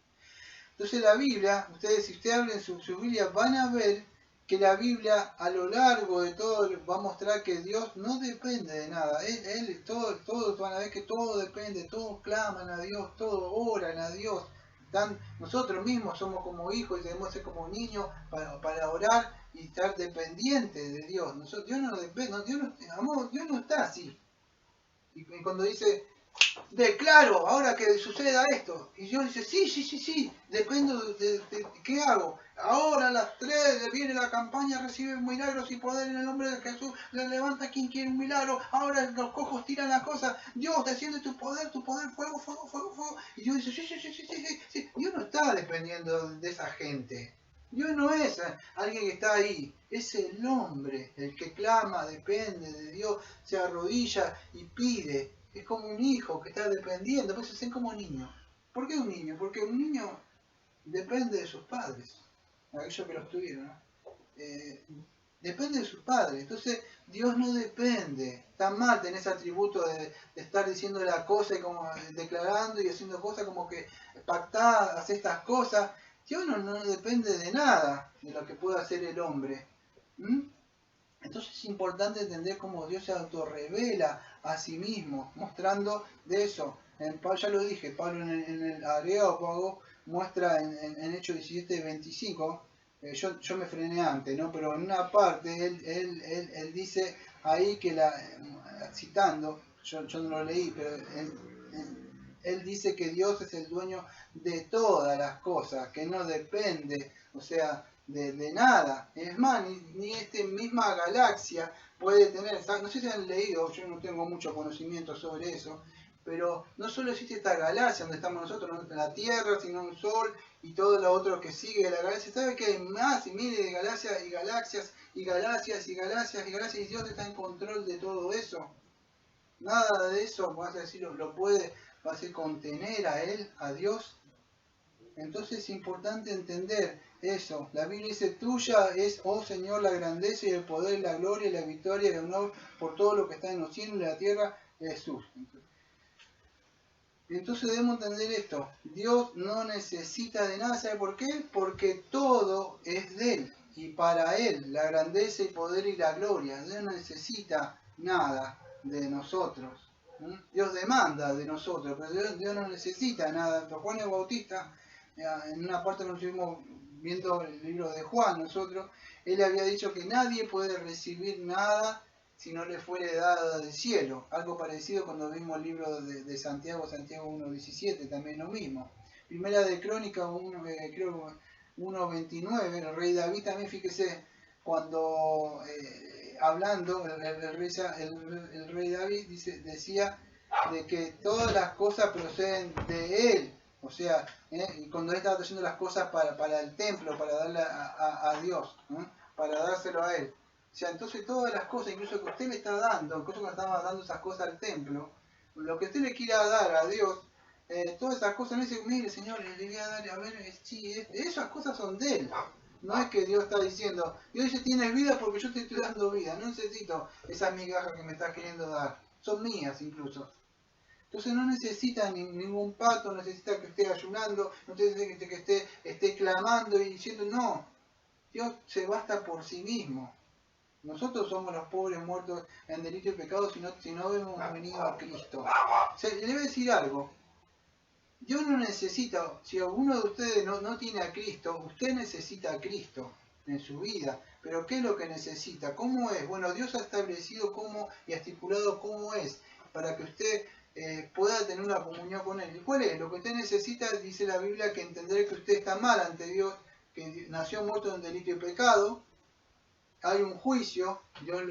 Entonces la Biblia, si ustedes abren su Biblia, van a ver que la Biblia a lo largo de todo va a mostrar que Dios no depende de nada. Todos van a ver que todo depende, todos claman a Dios, todos oran a Dios. Nosotros mismos somos como hijos y debemos ser como niños para orar y estar dependientes de Dios. Dios no depende, Dios no está así. Y cuando dice, declaro ahora que suceda esto, y yo dice, sí, dependo de qué hago. Ahora a las 3 viene la campaña, recibe milagros y poder en el nombre de Jesús, le levanta quien quiere un milagro, ahora los cojos tiran las cosas, Dios desciende tu poder, fuego, y yo dice, sí. Dios no está dependiendo de esa gente. Dios no es alguien que está ahí, es el hombre, el que clama, depende de Dios, se arrodilla y pide. Es como un hijo que está dependiendo, por eso es como un niño. ¿Por qué un niño? Porque un niño depende de sus padres, aquellos que los tuvieron, ¿no? Depende de sus padres. Entonces Dios no depende. Está mal tener ese atributo de estar diciendo la cosa y como declarando y haciendo cosas como que pactadas, estas cosas. Dios no depende de nada de lo que pueda hacer el hombre. Entonces es importante entender cómo Dios se autorrevela a sí mismo, mostrando de eso. Ya lo dije, Pablo en el Areópago muestra en Hechos 17:25, yo me frené antes, ¿no? Pero en una parte él dice ahí que citando, yo no lo leí, pero él dice que Dios es el dueño de todas las cosas, que no depende, o sea, de nada. Es más, ni esta misma galaxia puede tener, no sé si han leído, yo no tengo mucho conocimiento sobre eso, pero no solo existe esta galaxia donde estamos nosotros, no la Tierra, sino un Sol y todo lo otro que sigue de la galaxia. ¿Sabe que hay más y miles de galaxias y galaxias y galaxias y galaxias y galaxias y Dios está en control de todo eso? Nada de eso, vas a decir, lo puede contener a Él, a Dios. Entonces es importante entender Eso, la Biblia dice, tuya es, oh Señor, la grandeza y el poder, la gloria, la victoria y el honor por todo lo que está en los cielos y en la tierra, Jesús. Entonces debemos entender esto, Dios no necesita de nada, ¿sabe por qué? Porque todo es de Él y para Él, la grandeza y poder y la gloria. Dios no necesita nada de nosotros. Dios demanda de nosotros, pero Dios no necesita nada. Juan el Bautista, en una parte nos estuvimos viendo el libro de Juan, nosotros, él había dicho que nadie puede recibir nada si no le fuere dada del cielo. Algo parecido cuando vimos el libro de Santiago, Santiago 1.17, también lo mismo. Primera de Crónica, creo 1.29, el rey David también, fíjese, cuando hablando, el rey David decía de que todas las cosas proceden de él. O sea, y cuando él estaba trayendo las cosas para el templo, para darle a Dios, para dárselo a él. O sea, entonces todas las cosas, incluso que usted le está dando, incluso cuando estaba dando esas cosas al templo, lo que usted le quiera dar a Dios, todas esas cosas, no dice, mire Señor, le voy a dar, a ver, sí, esas cosas son de Él. No es que Dios está diciendo, Dios dice, tienes vida porque yo te estoy dando vida, no necesito esas migajas que me estás queriendo dar, son mías incluso. Entonces no necesita ningún pato, no necesita que esté ayunando, no necesita que esté clamando y diciendo, no, Dios se basta por sí mismo. Nosotros somos los pobres muertos en delito y pecado si no hemos venido a Cristo. O sea, le voy a decir algo. Dios no necesita, si alguno de ustedes no tiene a Cristo, usted necesita a Cristo en su vida. Pero ¿qué es lo que necesita? ¿Cómo es? Bueno, Dios ha establecido cómo y ha estipulado cómo es para que usted pueda tener una comunión con Él. ¿Y cuál es? Lo que usted necesita, dice la Biblia, que entender que usted está mal ante Dios, que nació muerto en delito y pecado. Hay un juicio, Dios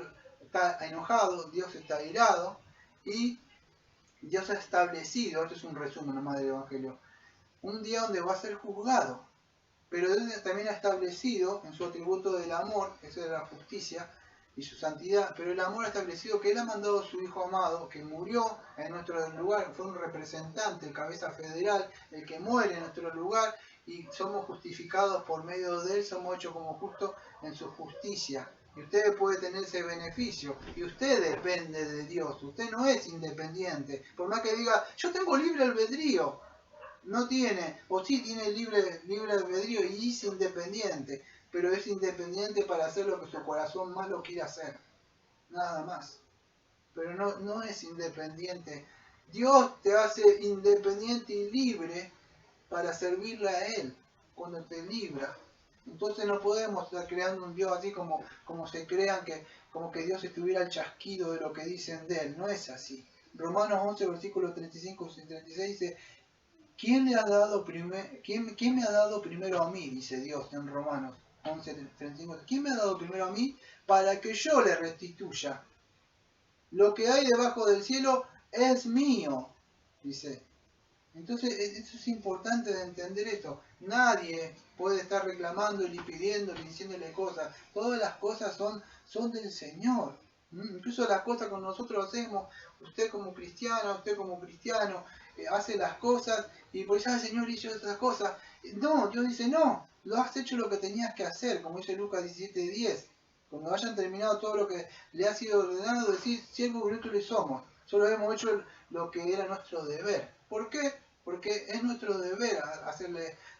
está enojado, Dios está airado y Dios ha establecido, esto es un resumen nomás del Evangelio, un día donde va a ser juzgado. Pero Dios también ha establecido en su atributo del amor, eso es la justicia y su santidad, pero el amor ha establecido que Él ha mandado a su Hijo amado, que murió en nuestro lugar, fue un representante, el cabeza federal, el que muere en nuestro lugar, y somos justificados por medio de Él, somos hechos como justos en su justicia. Y usted puede tener ese beneficio. Y usted depende de Dios. Usted no es independiente. Por más que diga, yo tengo libre albedrío. No tiene, o sí tiene libre albedrío y es independiente. Pero es independiente para hacer lo que su corazón más lo quiere hacer. Nada más. Pero no es independiente. Dios te hace independiente y libre para servirle a Él, cuando te libra. Entonces no podemos estar creando un Dios así como se crean, como que Dios estuviera al chasquido de lo que dicen de Él. No es así. Romanos 11, versículos 35 y 36 dice, ¿quién me ha dado primero a mí? Dice Dios en Romanos 11, 35. ¿Quién me ha dado primero a mí para que yo le restituya? Lo que hay debajo del cielo es mío, dice. Entonces, eso es importante de entender esto. Nadie puede estar reclamando y pidiéndole y diciéndole cosas. Todas las cosas son del Señor. Incluso las cosas que nosotros hacemos, usted como cristiano, hace las cosas y por eso el Señor hizo esas cosas. No, Dios dice, no, lo has hecho lo que tenías que hacer, como dice Lucas 17:10. Cuando hayan terminado todo lo que le ha sido ordenado, decir, siervos inútiles somos. Solo hemos hecho lo que era nuestro deber. ¿Por qué? Porque es nuestro deber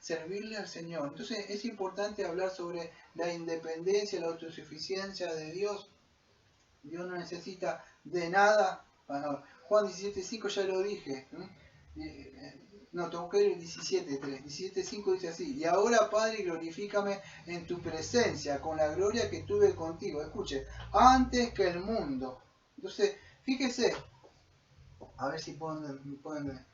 servirle al Señor. Entonces es importante hablar sobre la independencia, la autosuficiencia de Dios. Dios no necesita de nada. Bueno, Juan 17:5 ya lo dije. No, tengo que ir 17:3. 17:5 dice así: y ahora, Padre, glorifícame en tu presencia, con la gloria que tuve contigo. Escuche, antes que el mundo. Entonces, fíjese, a ver si pueden ver.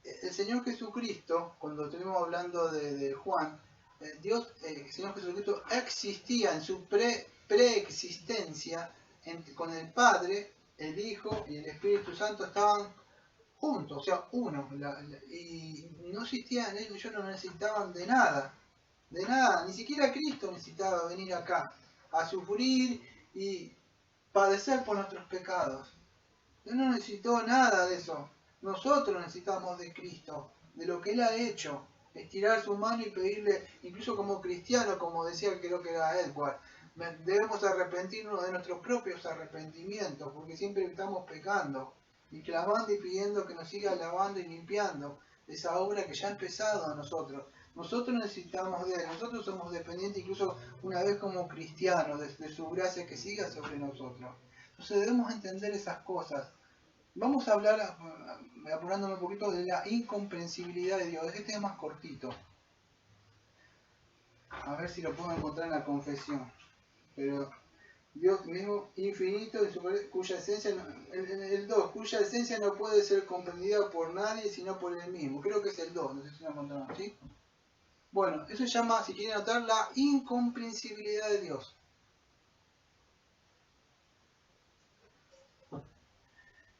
El Señor Jesucristo, cuando estuvimos hablando de Juan, el Señor Jesucristo existía en su preexistencia con el Padre, el Hijo y el Espíritu Santo estaban juntos, o sea, uno, y no existían ellos, no necesitaban de nada, ni siquiera Cristo necesitaba venir acá a sufrir y padecer por nuestros pecados. Él no necesitó nada de eso. Nosotros necesitamos de Cristo, de lo que Él ha hecho. estirar su mano y pedirle, incluso como cristiano, como decía, creo que era Edward, debemos arrepentirnos de nuestros propios arrepentimientos, porque siempre estamos pecando, y clamando y pidiendo que nos siga lavando y limpiando esa obra que ya ha empezado a nosotros. Nosotros necesitamos de Él, nosotros somos dependientes, incluso una vez como cristianos, de su gracia que siga sobre nosotros. Entonces debemos entender esas cosas. Vamos a hablar, apurándome un poquito, de la incomprensibilidad de Dios. Este es más cortito. A ver si lo puedo encontrar en la confesión. Pero Dios mismo infinito, cuya esencia, el 2, cuya esencia no puede ser comprendida por nadie sino por Él mismo. Creo que es el 2, no sé si lo encontraron, ¿sí? Bueno, eso se llama, si quieren notar, la incomprensibilidad de Dios.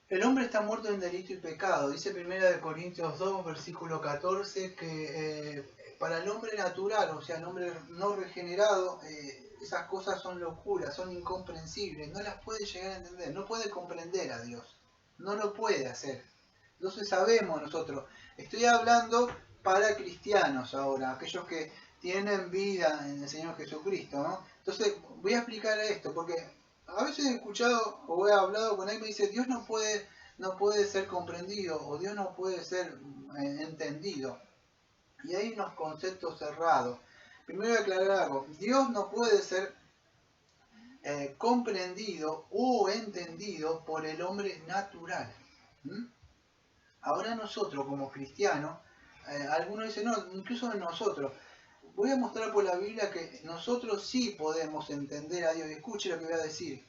El hombre está muerto en delito y pecado. Dice 1 Corintios 2, versículo 14, que para el hombre natural, o sea, el hombre no regenerado, esas cosas son locuras, son incomprensibles, no las puede llegar a entender, no puede comprender a Dios, no lo puede hacer. Entonces sabemos nosotros, estoy hablando para cristianos ahora, aquellos que tienen vida en el Señor Jesucristo, ¿no? Entonces voy a explicar esto, porque a veces he escuchado o he hablado con alguien que me dice, Dios no puede ser comprendido o Dios no puede ser entendido. Y hay unos conceptos cerrados. Primero aclarar algo, Dios no puede ser comprendido o entendido por el hombre natural. Ahora nosotros como cristianos, algunos dicen, no, incluso nosotros, voy a mostrar por la Biblia que nosotros sí podemos entender a Dios. Y escuche lo que voy a decir.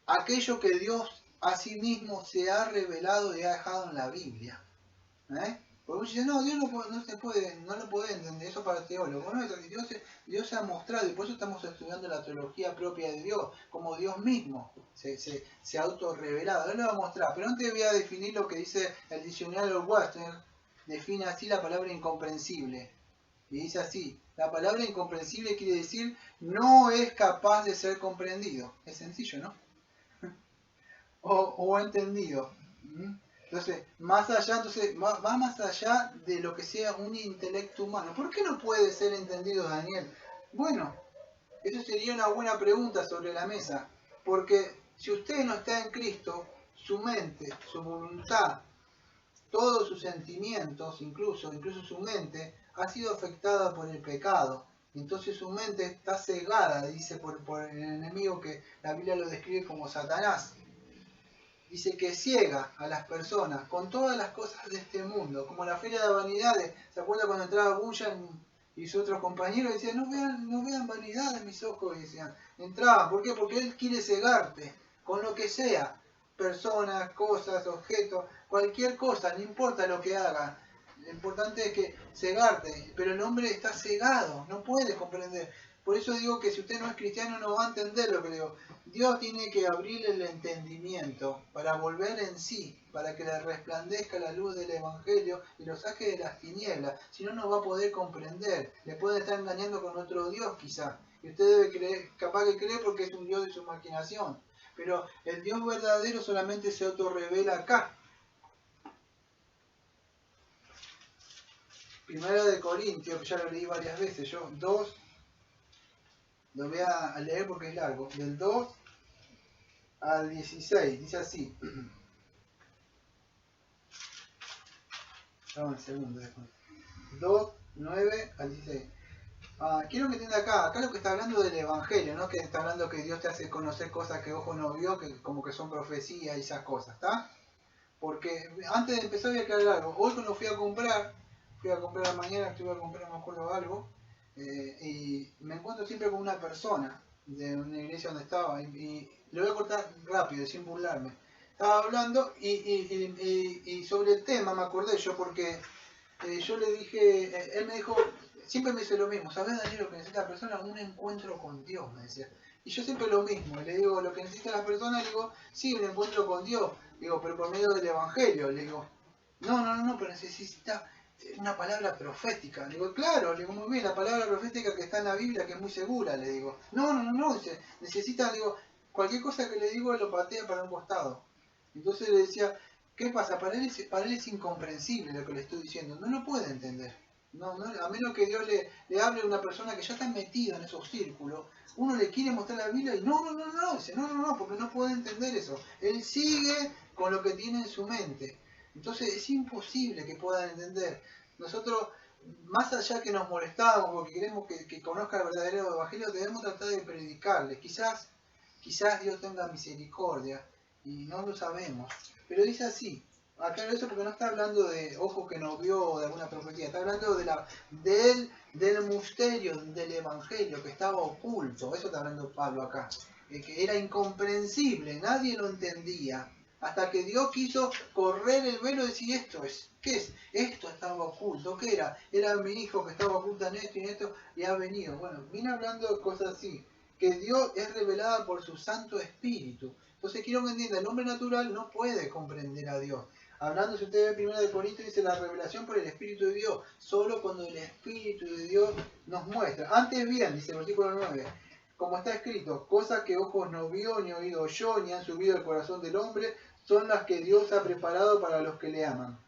Aquello que Dios a sí mismo se ha revelado y ha dejado en la Biblia. Porque uno dice, no, Dios no lo puede entender, eso para teólogos. No, Dios se ha mostrado, y por eso estamos estudiando la teología propia de Dios, como Dios mismo se ha autorrevelado. Él lo va a mostrar, pero antes voy a definir lo que dice el diccionario Webster, define así la palabra incomprensible. Y dice así, la palabra incomprensible quiere decir no es capaz de ser comprendido. Es sencillo, ¿no? O entendido. Entonces, va más allá de lo que sea un intelecto humano. ¿Por qué no puede ser entendido, Daniel? Bueno, eso sería una buena pregunta sobre la mesa. Porque si usted no está en Cristo, su mente, su voluntad, todos sus sentimientos, incluso su mente, ha sido afectada por el pecado. Entonces su mente está cegada, dice por el enemigo, que la Biblia lo describe como Satanás. Dice que ciega a las personas con todas las cosas de este mundo, como la feria de vanidades. ¿Se acuerda cuando entraba Bullan y sus otros compañeros? Decían, no vean vanidad en mis ojos, decían. Entraban, ¿por qué? Porque él quiere cegarte con lo que sea. Personas, cosas, objetos, cualquier cosa, no importa lo que haga. Lo importante es que cegarte, pero el hombre está cegado, no puede comprender. Por eso digo que si usted no es cristiano no va a entender lo que digo. Dios tiene que abrirle el entendimiento para volver en sí, para que le resplandezca la luz del Evangelio y lo saque de las tinieblas. Si no, no va a poder comprender. Le puede estar engañando con otro Dios quizá. Y usted debe creer, capaz que cree porque es un Dios de su imaginación. Pero el Dios verdadero solamente se autorrevela acá. Primera de Corintios, que ya lo leí varias veces, yo 2, lo voy a leer porque es largo, del 2 al 16, dice así. Vamos al segundo después. 2, 9 al 16. Quiero que entienda acá lo que está hablando del Evangelio, ¿no? Que está hablando que Dios te hace conocer cosas que ojo no vio, que como que son profecías y esas cosas, ¿está? Porque antes de empezar voy a aclarar algo. Hoy cuando fui a comprar mañana, estuve a comprar, no me acuerdo algo, y me encuentro siempre con una persona de una iglesia donde estaba, y lo voy a cortar rápido, sin burlarme. Estaba hablando y sobre el tema me acordé yo, porque yo le dije, él me dijo, siempre me dice lo mismo, ¿sabes, Daniel, lo que necesita la persona? Un encuentro con Dios, me decía. Y yo siempre lo mismo, le digo, lo que necesita la persona, le digo, sí, un encuentro con Dios, digo, pero por medio del Evangelio, le digo, no, pero necesita una palabra profética. Le digo, claro, le digo, muy bien, la palabra profética que está en la Biblia, que es muy segura, le digo. No, dice, necesita, le digo, cualquier cosa que le digo lo patea para un costado. Entonces le decía, ¿qué pasa? Para él es incomprensible lo que le estoy diciendo, no lo puede entender. A menos que Dios le hable a una persona que ya está metida en esos círculos, uno le quiere mostrar la Biblia y dice, no, porque no puede entender eso. Él sigue con lo que tiene en su mente. Entonces es imposible que puedan entender. Nosotros, más allá que nos molestamos porque queremos que conozca el verdadero evangelio, debemos tratar de predicarle. Quizás Dios tenga misericordia y no lo sabemos. Pero dice así, aclaro eso porque no está hablando de ojo que no vio o de alguna profecía, está hablando del misterio del evangelio que estaba oculto. Eso está hablando Pablo acá. Que era incomprensible, nadie lo entendía. Hasta que Dios quiso correr el velo y decir, ¿qué es? Esto estaba oculto. ¿Qué era? Era mi hijo que estaba oculto en esto y en esto y ha venido. Bueno, viene hablando de cosas así. Que Dios es revelada por su Santo Espíritu. Entonces quiero que entienda, el hombre natural no puede comprender a Dios. Hablando, si usted ve 1 Corintios, dice la revelación por el Espíritu de Dios. Solo cuando el Espíritu de Dios nos muestra. Antes bien, dice el versículo 9, como está escrito, cosas que ojos no vio, ni oído oyó, ni han subido al corazón del hombre, son las que Dios ha preparado para los que le aman.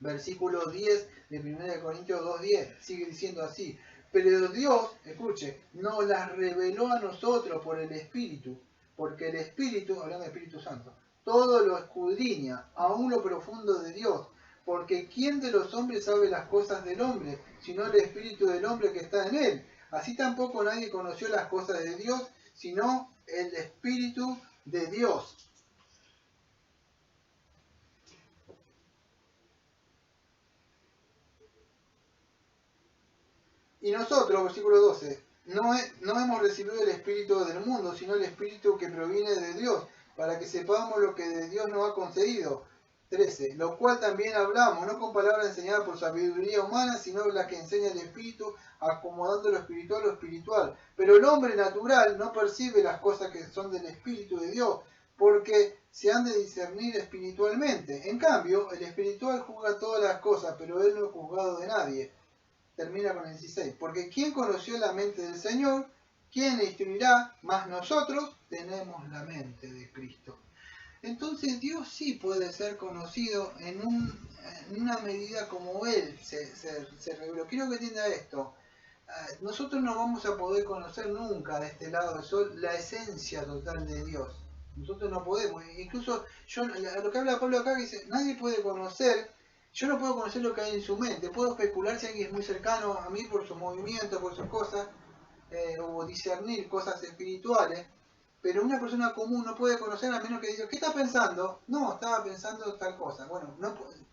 Versículo 10 de 1 Corintios 2:10, sigue diciendo así. Pero Dios, escuche, nos las reveló a nosotros por el Espíritu, porque el Espíritu, hablando del Espíritu Santo, todo lo escudriña, aún lo profundo de Dios, porque ¿quién de los hombres sabe las cosas del hombre, sino el Espíritu del hombre que está en él? Así tampoco nadie conoció las cosas de Dios, sino el Espíritu de Dios. Y nosotros, versículo 12, no hemos recibido el Espíritu del mundo, sino el Espíritu que proviene de Dios, para que sepamos lo que de Dios nos ha concedido. 13. Lo cual también hablamos, no con palabras enseñadas por sabiduría humana, sino la que enseña el Espíritu, acomodando lo espiritual a lo espiritual. Pero el hombre natural no percibe las cosas que son del Espíritu de Dios, porque se han de discernir espiritualmente. En cambio, el espiritual juzga todas las cosas, pero él no es juzgado de nadie. Termina con el 16. Porque ¿quién conoció la mente del Señor? ¿Quién le instruirá? Mas nosotros tenemos la mente de Cristo. Entonces Dios sí puede ser conocido en una medida como Él se reveló. Quiero que entienda esto. Nosotros no vamos a poder conocer nunca de este lado del sol la esencia total de Dios. Nosotros no podemos. Incluso lo que habla Pablo acá, que dice, nadie puede conocer. Yo no puedo conocer lo que hay en su mente. Puedo especular si alguien es muy cercano a mí por su movimiento, por sus cosas, o discernir cosas espirituales. Pero una persona común no puede conocer a menos que diga, ¿qué está pensando? No, estaba pensando tal cosa. Bueno,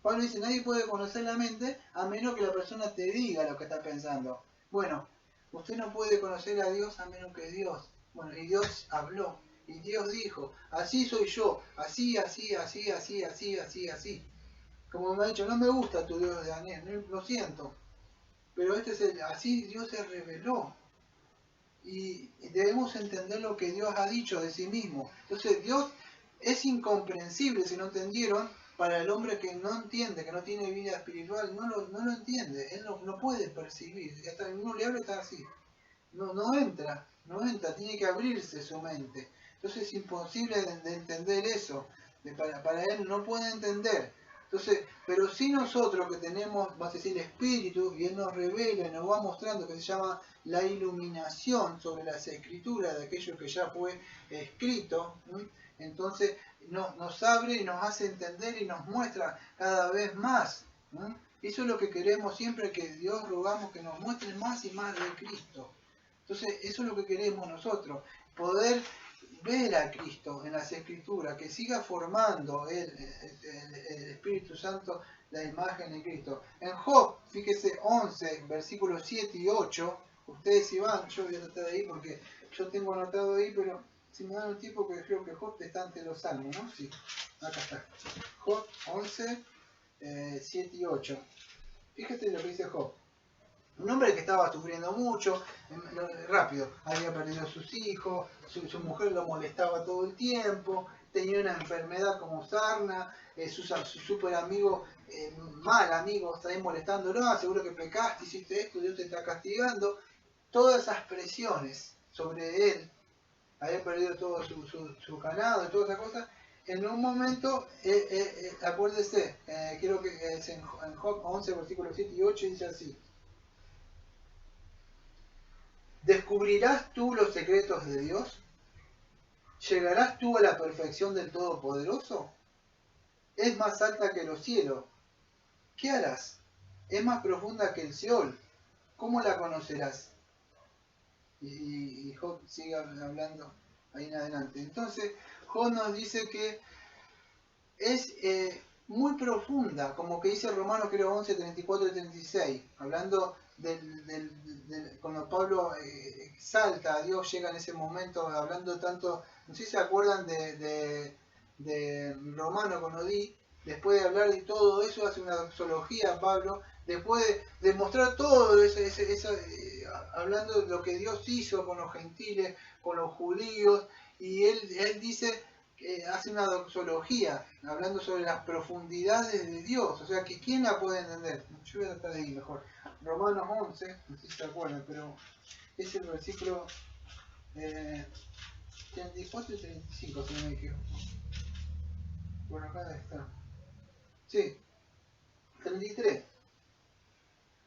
Pablo dice, nadie puede conocer la mente a menos que la persona te diga lo que está pensando. Bueno, usted no puede conocer a Dios a menos que Dios. Bueno, y Dios habló. Y Dios dijo, así soy yo, así, así, así, así, así, así, así. Como me ha dicho, no me gusta tu Dios de Daniel, lo siento. Pero así Dios se reveló. Y debemos entender lo que Dios ha dicho de sí mismo. Entonces Dios es incomprensible, si no entendieron, para el hombre que no entiende, que no tiene vida espiritual, no lo entiende, él no puede percibir. Hasta uno le habla está así. No entra, tiene que abrirse su mente. Entonces es imposible de entender eso. Para él no puede entender. Entonces, pero si nosotros que tenemos, vamos a decir, el espíritu, y él nos revela y nos va mostrando, que se llama la iluminación sobre las escrituras de aquello que ya fue escrito, entonces nos abre y nos hace entender y nos muestra cada vez más. Eso es lo que queremos siempre, que Dios rogamos que nos muestre más y más de Cristo. Entonces, eso es lo que queremos nosotros, poder ver a Cristo en las Escrituras, que siga formando el Espíritu Santo la imagen de Cristo. En Job, fíjese 11, versículos 7 y 8, ustedes si van, yo voy a tratar de ir porque yo tengo anotado ahí, pero si me dan un tiempo que creo que Job está ante los salmos, ¿no? Sí, acá está. Job 11, 7 y 8. Fíjate lo que dice Job. Un hombre que estaba sufriendo mucho, rápido, había perdido a sus hijos, su mujer lo molestaba todo el tiempo, tenía una enfermedad como sarna, sus super amigos, mal amigos, también molestándolo, seguro que pecaste, hiciste esto, Dios te está castigando. Todas esas presiones sobre él, había perdido todo su ganado y todas esas cosas. En un momento, acuérdese, creo que es en Job 11, versículos 7 y 8, dice así. ¿Descubrirás tú los secretos de Dios? ¿Llegarás tú a la perfección del Todopoderoso? Es más alta que los cielos. ¿Qué harás? Es más profunda que el Seol. ¿Cómo la conocerás? Y Job sigue hablando ahí en adelante. Entonces, Job nos dice que es muy profunda, como que dice Romanos creo 11, 34 y 36, hablando cuando Pablo exalta a Dios, llega en ese momento hablando tanto, no sé si se acuerdan de Romano cuando después de hablar de todo eso, hace una doxología Pablo, después de mostrar todo hablando de lo que Dios hizo con los gentiles, con los judíos, y él dice, hace una doxología, hablando sobre las profundidades de Dios, o sea, que ¿quién la puede entender? Yo voy a tratar de ir mejor. Romanos 11, no sé si se acuerdan, pero es el versículo 34 y 35, si no me equivoco. Por acá está. Sí, 33.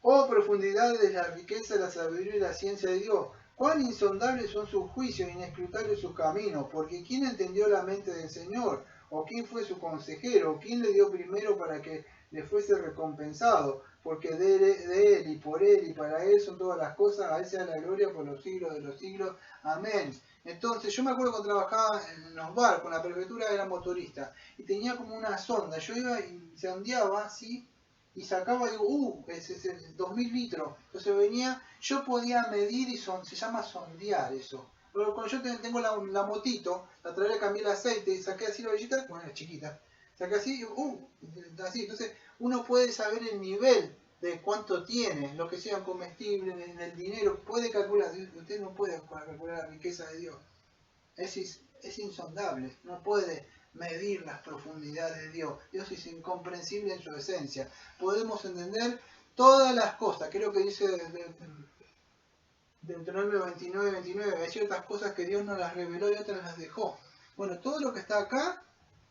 Oh, profundidades de la riqueza, la sabiduría y la ciencia de Dios. Cuán insondables son sus juicios, inescrutables sus caminos, porque ¿quién entendió la mente del Señor? ¿O quién fue su consejero? ¿Quién le dio primero para que le fuese recompensado? Porque de él y por él y para él son todas las cosas, a él sea la gloria por los siglos de los siglos. Amén. Entonces, yo me acuerdo cuando trabajaba en los barcos, en la prefectura era motorista, y tenía como una sonda, yo iba y se ondeaba así, y sacaba y digo, es 2000 litros. Entonces venía, yo podía medir y se llama sondear eso. Pero cuando yo tengo la motito, la traía a cambiar el aceite y saqué así la orillita, bueno, es chiquita, saqué así y así. Entonces uno puede saber el nivel de cuánto tiene, lo que sea comestible, en el dinero, puede calcular. Usted no puede calcular la riqueza de Dios. Es insondable, no puede medir las profundidades de Dios. Dios es incomprensible en su esencia. Podemos entender todas las cosas, creo que dice Deuteronomio 29, 29, hay ciertas cosas que Dios no las reveló y otras las dejó. Bueno, todo lo que está acá,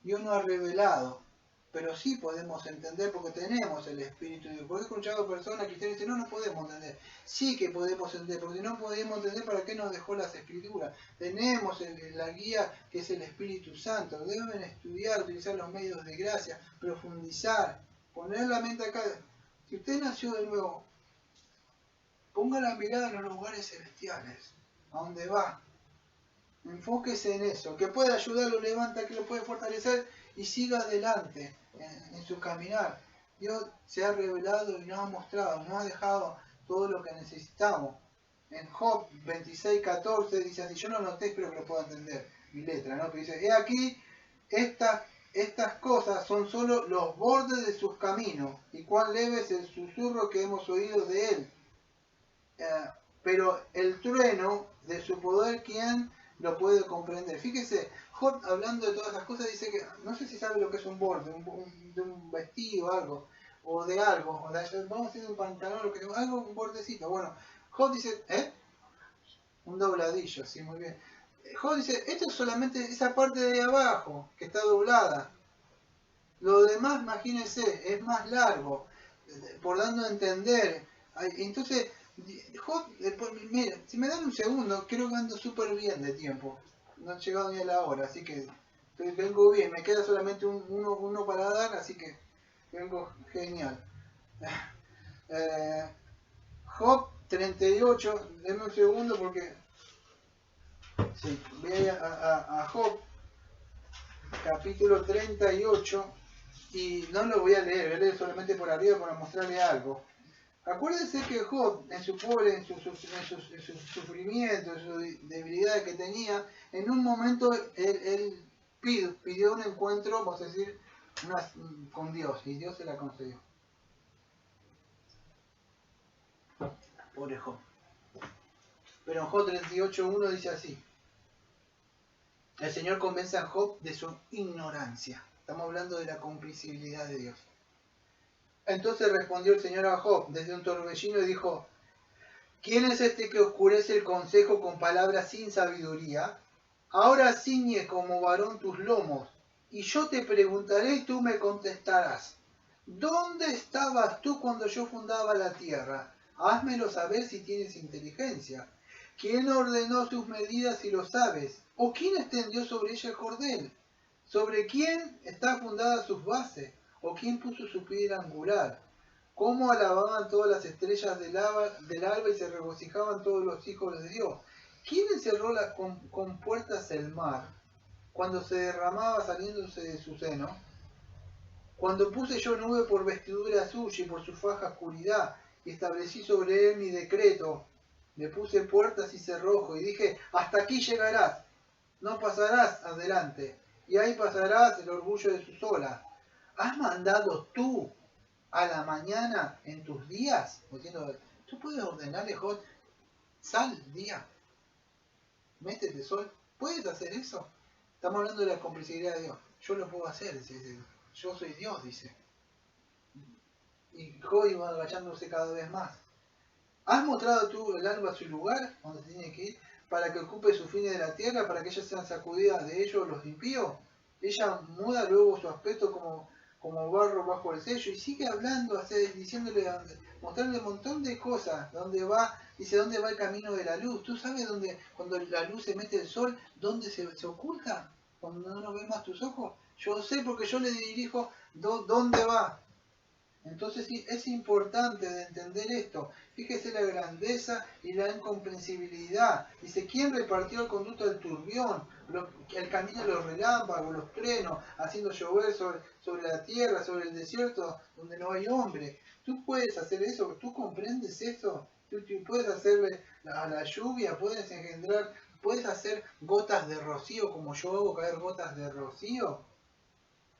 Dios no ha revelado, pero sí podemos entender porque tenemos el Espíritu de Dios. Porque he escuchado personas cristianas que dicen, no podemos entender. Sí que podemos entender, porque si no podemos entender, ¿para qué nos dejó las Escrituras? Tenemos la guía que es el Espíritu Santo. Deben estudiar, utilizar los medios de gracia, profundizar, poner la mente acá. Si usted nació de nuevo, ponga la mirada en los lugares celestiales, a donde va. Enfóquese en eso, que puede ayudarlo, levanta, que lo puede fortalecer y siga adelante en su caminar. Dios se ha revelado y nos ha mostrado, nos ha dejado todo lo que necesitamos. En Job 26:14 dice así, yo no noté, espero que lo pueda entender, mi letra, ¿no? Que dice, he aquí, estas cosas son solo los bordes de sus caminos, y cuán leve es el susurro que hemos oído de él. Pero el trueno de su poder, ¿quién lo puede comprender? Fíjese, Job hablando de todas las cosas dice que, no sé si sabe lo que es un borde, de un vestido, algo, o de algo, vamos a decir un pantalón, algo, un bordecito. Bueno, Job dice, un dobladillo, sí, muy bien. Job dice, esto es solamente esa parte de abajo, que está doblada. Lo demás, imagínense, es más largo, por dando a entender. Entonces, Job, mira, si me dan un segundo, creo que ando súper bien de tiempo. No he llegado ni a la hora, así que vengo bien. Me queda solamente uno para dar, así que vengo genial. Job 38, denme un segundo porque sí, voy a Job, capítulo 38, y no lo voy a leer solamente por arriba para mostrarle algo. Acuérdense que Job, en su pobre, en su sufrimiento, en su debilidad que tenía, en un momento él pidió un encuentro, vamos a decir, con Dios, y Dios se la concedió. Pobre Job. Pero en Job 38:1 dice así: el Señor convence a Job de su ignorancia. Estamos hablando de la comprensibilidad de Dios. Entonces respondió el Señor a Job desde un torbellino y dijo: ¿quién es este que oscurece el consejo con palabras sin sabiduría? Ahora ciñe como varón tus lomos, y yo te preguntaré y tú me contestarás. ¿Dónde estabas tú cuando yo fundaba la tierra? Házmelo saber si tienes inteligencia. ¿Quién ordenó sus medidas si lo sabes? ¿O quién extendió sobre ella el cordel? ¿Sobre quién está fundada sus bases? ¿O quién puso su piedra angular? ¿Cómo alababan todas las estrellas del alba y se regocijaban todos los hijos de Dios? ¿Quién encerró con puertas el mar cuando se derramaba saliéndose de su seno? Cuando puse yo nube por vestidura suya y por su faja oscuridad, y establecí sobre él mi decreto, le puse puertas y cerrojo, y dije, hasta aquí llegarás, no pasarás adelante, y ahí pasarás el orgullo de sus olas. ¿Has mandado tú a la mañana en tus días? Diciendo, tú puedes ordenarle, Jod, sal día, métete sol, ¿puedes hacer eso? Estamos hablando de la complicidad de Dios. Yo lo puedo hacer, dice. Yo soy Dios, dice. Y Job iba agachándose cada vez más. ¿Has mostrado tú el alba a su lugar, donde tiene que ir, para que ocupe sus fines de la tierra, para que ellas sean sacudidas de ellos los impíos? Ella muda luego su aspecto como barro bajo el sello, y sigue hablando, diciéndole, mostrándole un montón de cosas. ¿Dónde va? Dice, ¿dónde va el camino de la luz? ¿Tú sabes dónde, cuando la luz se mete el sol, dónde se oculta? Cuando no ves más tus ojos. Yo sé porque yo le dirijo dónde va. Entonces sí, es importante de entender esto. Fíjese la grandeza y la incomprensibilidad. Dice, ¿quién repartió el conducto del turbión? El camino de los relámpagos, los truenos, haciendo llover sobre la tierra, sobre el desierto donde no hay hombre. ¿Tú puedes hacer eso? ¿Tú comprendes eso? ¿Tú puedes hacerle a la lluvia? ¿Puedes engendrar? ¿Puedes hacer gotas de rocío como yo hago caer gotas de rocío?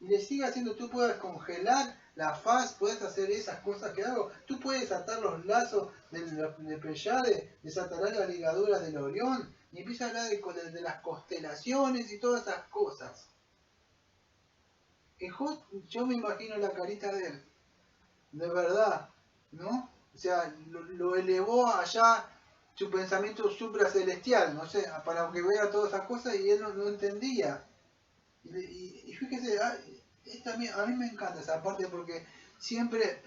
Y le sigue haciendo, tú puedes congelar la faz, puedes hacer esas cosas que hago, tú puedes atar los lazos de Pleiade, desatarás las ligaduras del Orión, y empieza a hablar de las constelaciones y todas esas cosas. Y yo me imagino la carita de él, de verdad, ¿no? O sea, lo elevó allá su pensamiento supracelestial, no sé, para que vea todas esas cosas y él no entendía. Y fíjese, a mí me encanta esa parte porque siempre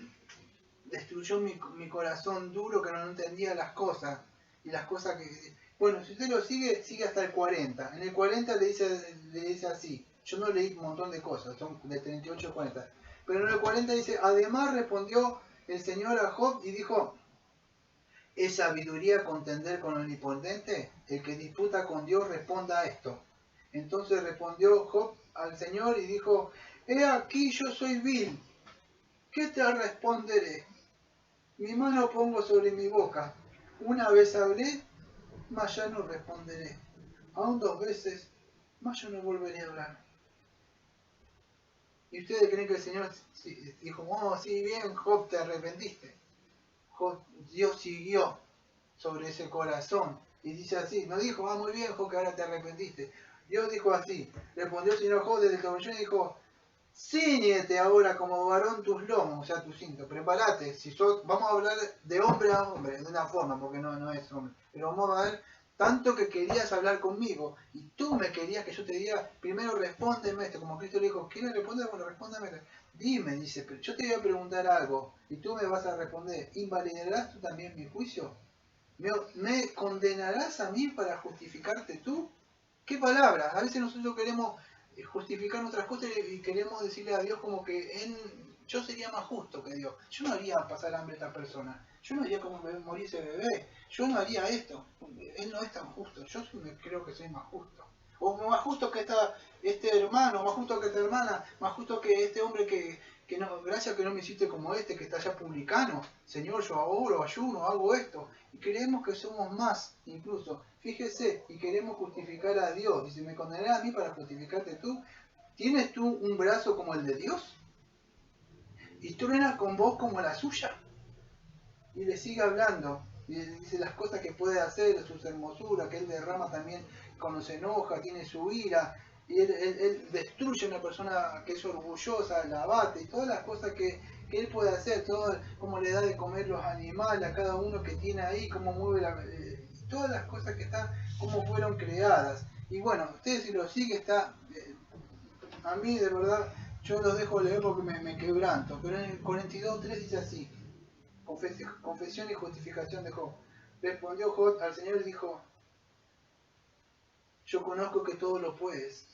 destruyó mi corazón duro que no entendía las cosas. Y las cosas que... Bueno, si usted lo sigue hasta el 40. En el 40 le dice así. Yo no leí un montón de cosas, son de 38 a 40. Pero en el 40 dice, además respondió el Señor a Job y dijo, ¿es sabiduría contender con el omnipotente? El que disputa con Dios responda a esto. Entonces respondió Job al Señor y dijo, he aquí yo soy vil, ¿qué te responderé? Mi mano pongo sobre mi boca, una vez hablé, mas ya no responderé, aún 2 veces, mas yo no volveré a hablar. ¿Y ustedes creen que el Señor dijo, oh, sí, bien, Job, te arrepentiste? Job, Dios siguió sobre ese corazón y dice así, no dijo, muy bien, Job, que ahora te arrepentiste. Dios dijo así, respondió el Señor Job desde el torbellino y dijo, cíñete ahora como varón tus lomos, o sea, tu cinto, prepárate, vamos a hablar de hombre a hombre, de una forma, porque no es hombre, pero vamos a ver, tanto que querías hablar conmigo, y tú me querías que yo te diga, primero respóndeme esto, como Cristo le dijo, ¿quieres responder? Bueno, respóndeme. Dime, dice, pero yo te voy a preguntar algo, y tú me vas a responder, ¿invalidarás tú también mi juicio? ¿Me condenarás a mí para justificarte tú? ¿Qué palabras? A veces nosotros queremos justificar nuestras cosas y queremos decirle a Dios como que yo sería más justo que Dios. Yo no haría pasar hambre a esta persona. Yo no haría como morir ese bebé. Yo no haría esto. Él no es tan justo. Yo creo que soy más justo. O más justo que este hermano, más justo que esta hermana, más justo que este hombre que no, gracias que no me hiciste como este que está allá publicano. Señor, yo oro, ayuno, hago esto. Y creemos que somos más, incluso. Fíjese, y queremos justificar a Dios. Dice, ¿me condenarás a mí para justificarte tú? ¿Tienes tú un brazo como el de Dios? ¿Y truenas con voz como la suya? Y le sigue hablando. Y le dice las cosas que puede hacer, sus hermosuras, que él derrama también cuando se enoja, tiene su ira. Y él destruye a una persona que es orgullosa, la abate, y todas las cosas que él puede hacer, todo, cómo le da de comer los animales a cada uno que tiene ahí, cómo mueve todas las cosas que están, cómo fueron creadas. Y bueno, ustedes si lo sigue está, a mí de verdad, yo los dejo leer porque me quebranto, pero en el 42.3 dice así, confesión y justificación de Job. Respondió Job al Señor y dijo, yo conozco que todo lo puedes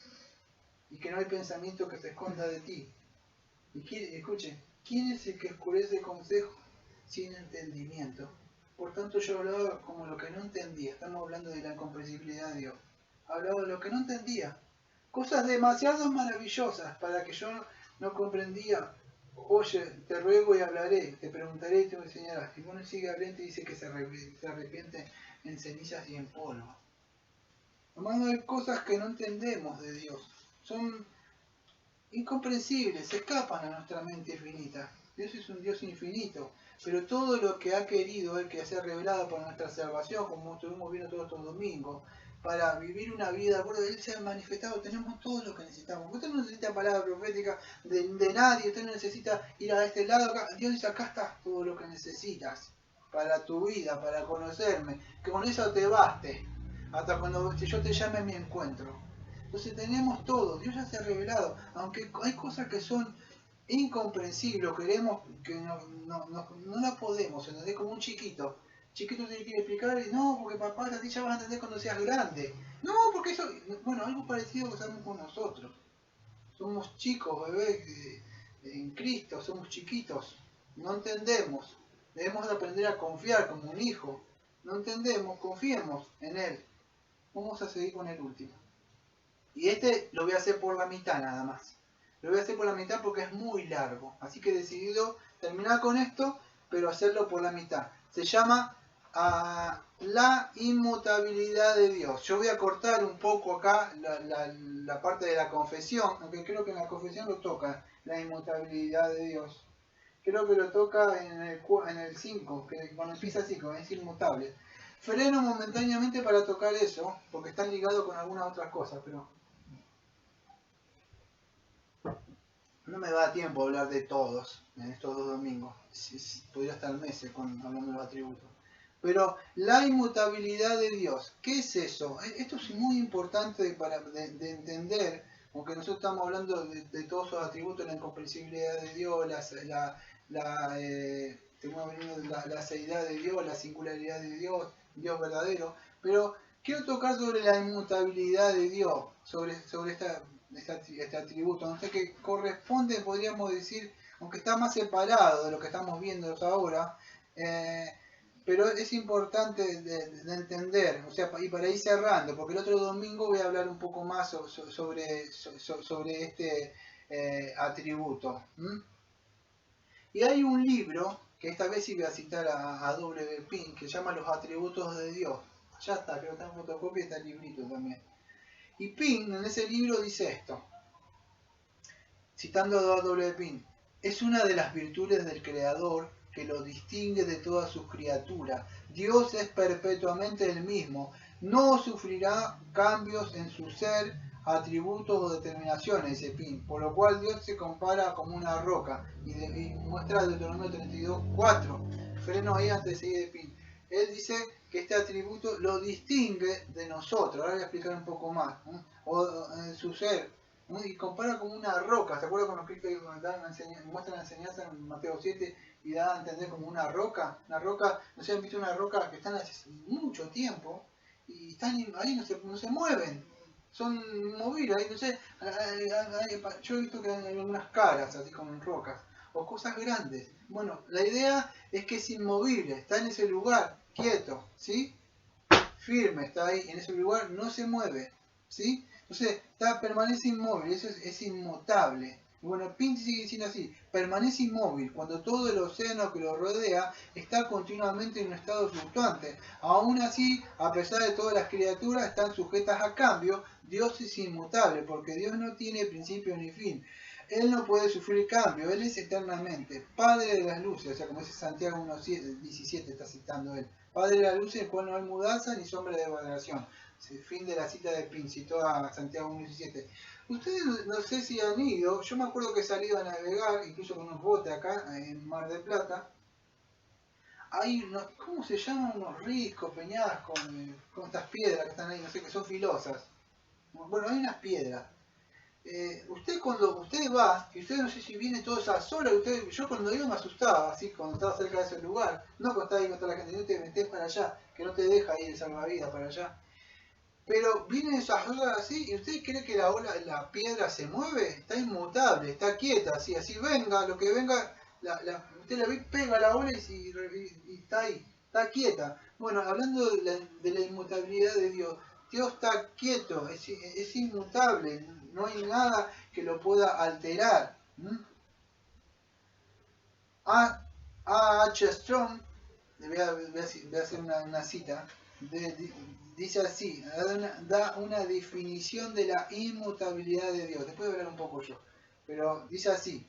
y que no hay pensamiento que se esconda de ti. Y escuchen, ¿quién es el que oscurece consejo sin entendimiento? Por tanto yo hablaba como lo que no entendía. Estamos hablando de la incomprensibilidad de Dios. Hablaba de lo que no entendía. Cosas demasiado maravillosas para que yo no comprendía. Oye, te ruego y hablaré, te preguntaré y te enseñarás. Y bueno, sigue hablando y dice que se arrepiente en cenizas y en polvo. Hermano, hay cosas que no entendemos de Dios. Son incomprensibles, se escapan a nuestra mente finita. Dios es un Dios infinito, pero todo lo que ha querido Él que sea revelado por nuestra salvación, como estuvimos viendo todos estos domingos, para vivir una vida, bueno, Él se ha manifestado, tenemos todo lo que necesitamos. Usted no necesita palabra profética de nadie, usted no necesita ir a este lado, acá. Dios dice, acá está todo lo que necesitas para tu vida, para conocerme, que con eso te baste, hasta cuando yo te llame a mi encuentro. Entonces tenemos todo, Dios ya se ha revelado, aunque hay cosas que son incomprensibles, queremos que no la podemos entender, como un chiquito. Chiquito te quiere explicar y no, porque papá, a ti ya vas a entender cuando seas grande. No, porque eso, bueno, algo parecido que hacemos con nosotros. Somos chicos, bebés en Cristo, somos chiquitos, no entendemos. Debemos de aprender a confiar como un hijo. No entendemos, confiemos en Él. Vamos a seguir con el último. Y este lo voy a hacer por la mitad nada más. Lo voy a hacer por la mitad porque es muy largo. Así que he decidido terminar con esto, pero hacerlo por la mitad. Se llama la inmutabilidad de Dios. Yo voy a cortar un poco acá la parte de la confesión, aunque creo que en la confesión lo toca, la inmutabilidad de Dios. Creo que lo toca en el 5, que cuando empieza así, como es inmutable. Freno momentáneamente para tocar eso, porque están ligados con algunas otras cosas, pero no me da tiempo hablar de todos en estos 2 domingos. Podría estar meses hablando de los atributos. Pero la inmutabilidad de Dios, ¿qué es eso? Esto es muy importante de entender, aunque nosotros estamos hablando de todos esos atributos, la incomprensibilidad de Dios, la seidad de Dios, la singularidad de Dios, Dios verdadero, pero quiero tocar sobre la inmutabilidad de Dios, sobre este atributo, no sé, que corresponde, podríamos decir, aunque está más separado de lo que estamos viendo ahora, pero es importante de entender, o sea, y para ir cerrando, porque el otro domingo voy a hablar un poco más sobre este atributo. Y hay un libro, que esta vez sí voy a citar a W. Pink, que se llama Los atributos de Dios. Ya está, creo que está en fotocopia y está el librito también. Y Pink en ese libro dice esto, citando a W. Pink, es una de las virtudes del Creador que lo distingue de todas sus criaturas. Dios es perpetuamente el mismo, no sufrirá cambios en su ser, atributos o determinaciones, dice Pink, por lo cual Dios se compara como una roca, y muestra Deuteronomio 32:4. Freno ahí antes de seguir de Pink. Él dice que este atributo lo distingue de nosotros. Ahora voy a explicar un poco más. O en su ser. Y compara como una roca. ¿Se acuerdan cuando Cristo muestra la enseñanza en Mateo 7 y da a entender como una roca? Una roca, no sé, han visto una roca que están hace mucho tiempo y están ahí, no se mueven. Son inmovibles. Ahí, no sé, yo he visto que hay algunas caras así con rocas o cosas grandes. Bueno, la idea es que es inmovible, está en ese lugar, quieto, ¿sí? Firme, está ahí, en ese lugar, no se mueve, ¿sí? Entonces, permanece inmóvil, eso es inmutable. Bueno, Pink sigue diciendo así, permanece inmóvil cuando todo el océano que lo rodea está continuamente en un estado fluctuante. Aún así, a pesar de todas las criaturas están sujetas a cambio, Dios es inmutable, porque Dios no tiene principio ni fin. Él no puede sufrir cambio, Él es eternamente Padre de las luces, o sea, como dice Santiago 1:17, está citando Él. Padre de las luces, el cual no hay mudanza ni sombra de variación. Fin de la cita de Pink, citó a Santiago 1:17. Ustedes no sé si han ido, yo me acuerdo que he salido a navegar, incluso con unos botes acá en Mar del Plata. Hay unos, ¿cómo se llaman? Unos riscos, peñadas con estas piedras que están ahí, no sé, que son filosas. Bueno, hay unas piedras. usted cuando usted va, y usted no sé si viene todas esas horas, yo cuando iba me asustaba, así, cuando estaba cerca de ese lugar, no cuando estaba ahí con toda la gente, no te metés para allá, que no te deja ir el salvavidas para allá. Pero vienen esas olas así, y usted cree que la piedra se mueve, está inmutable, está quieta, así venga, lo que venga, usted la ve, pega la ola y está ahí, está quieta. Bueno, hablando de la inmutabilidad de Dios, Dios está quieto, es inmutable, no hay nada que lo pueda alterar. A.H. Strong, voy a hacer una cita, dice así, da una definición de la inmutabilidad de Dios. Después voy a hablar un poco yo, pero dice así: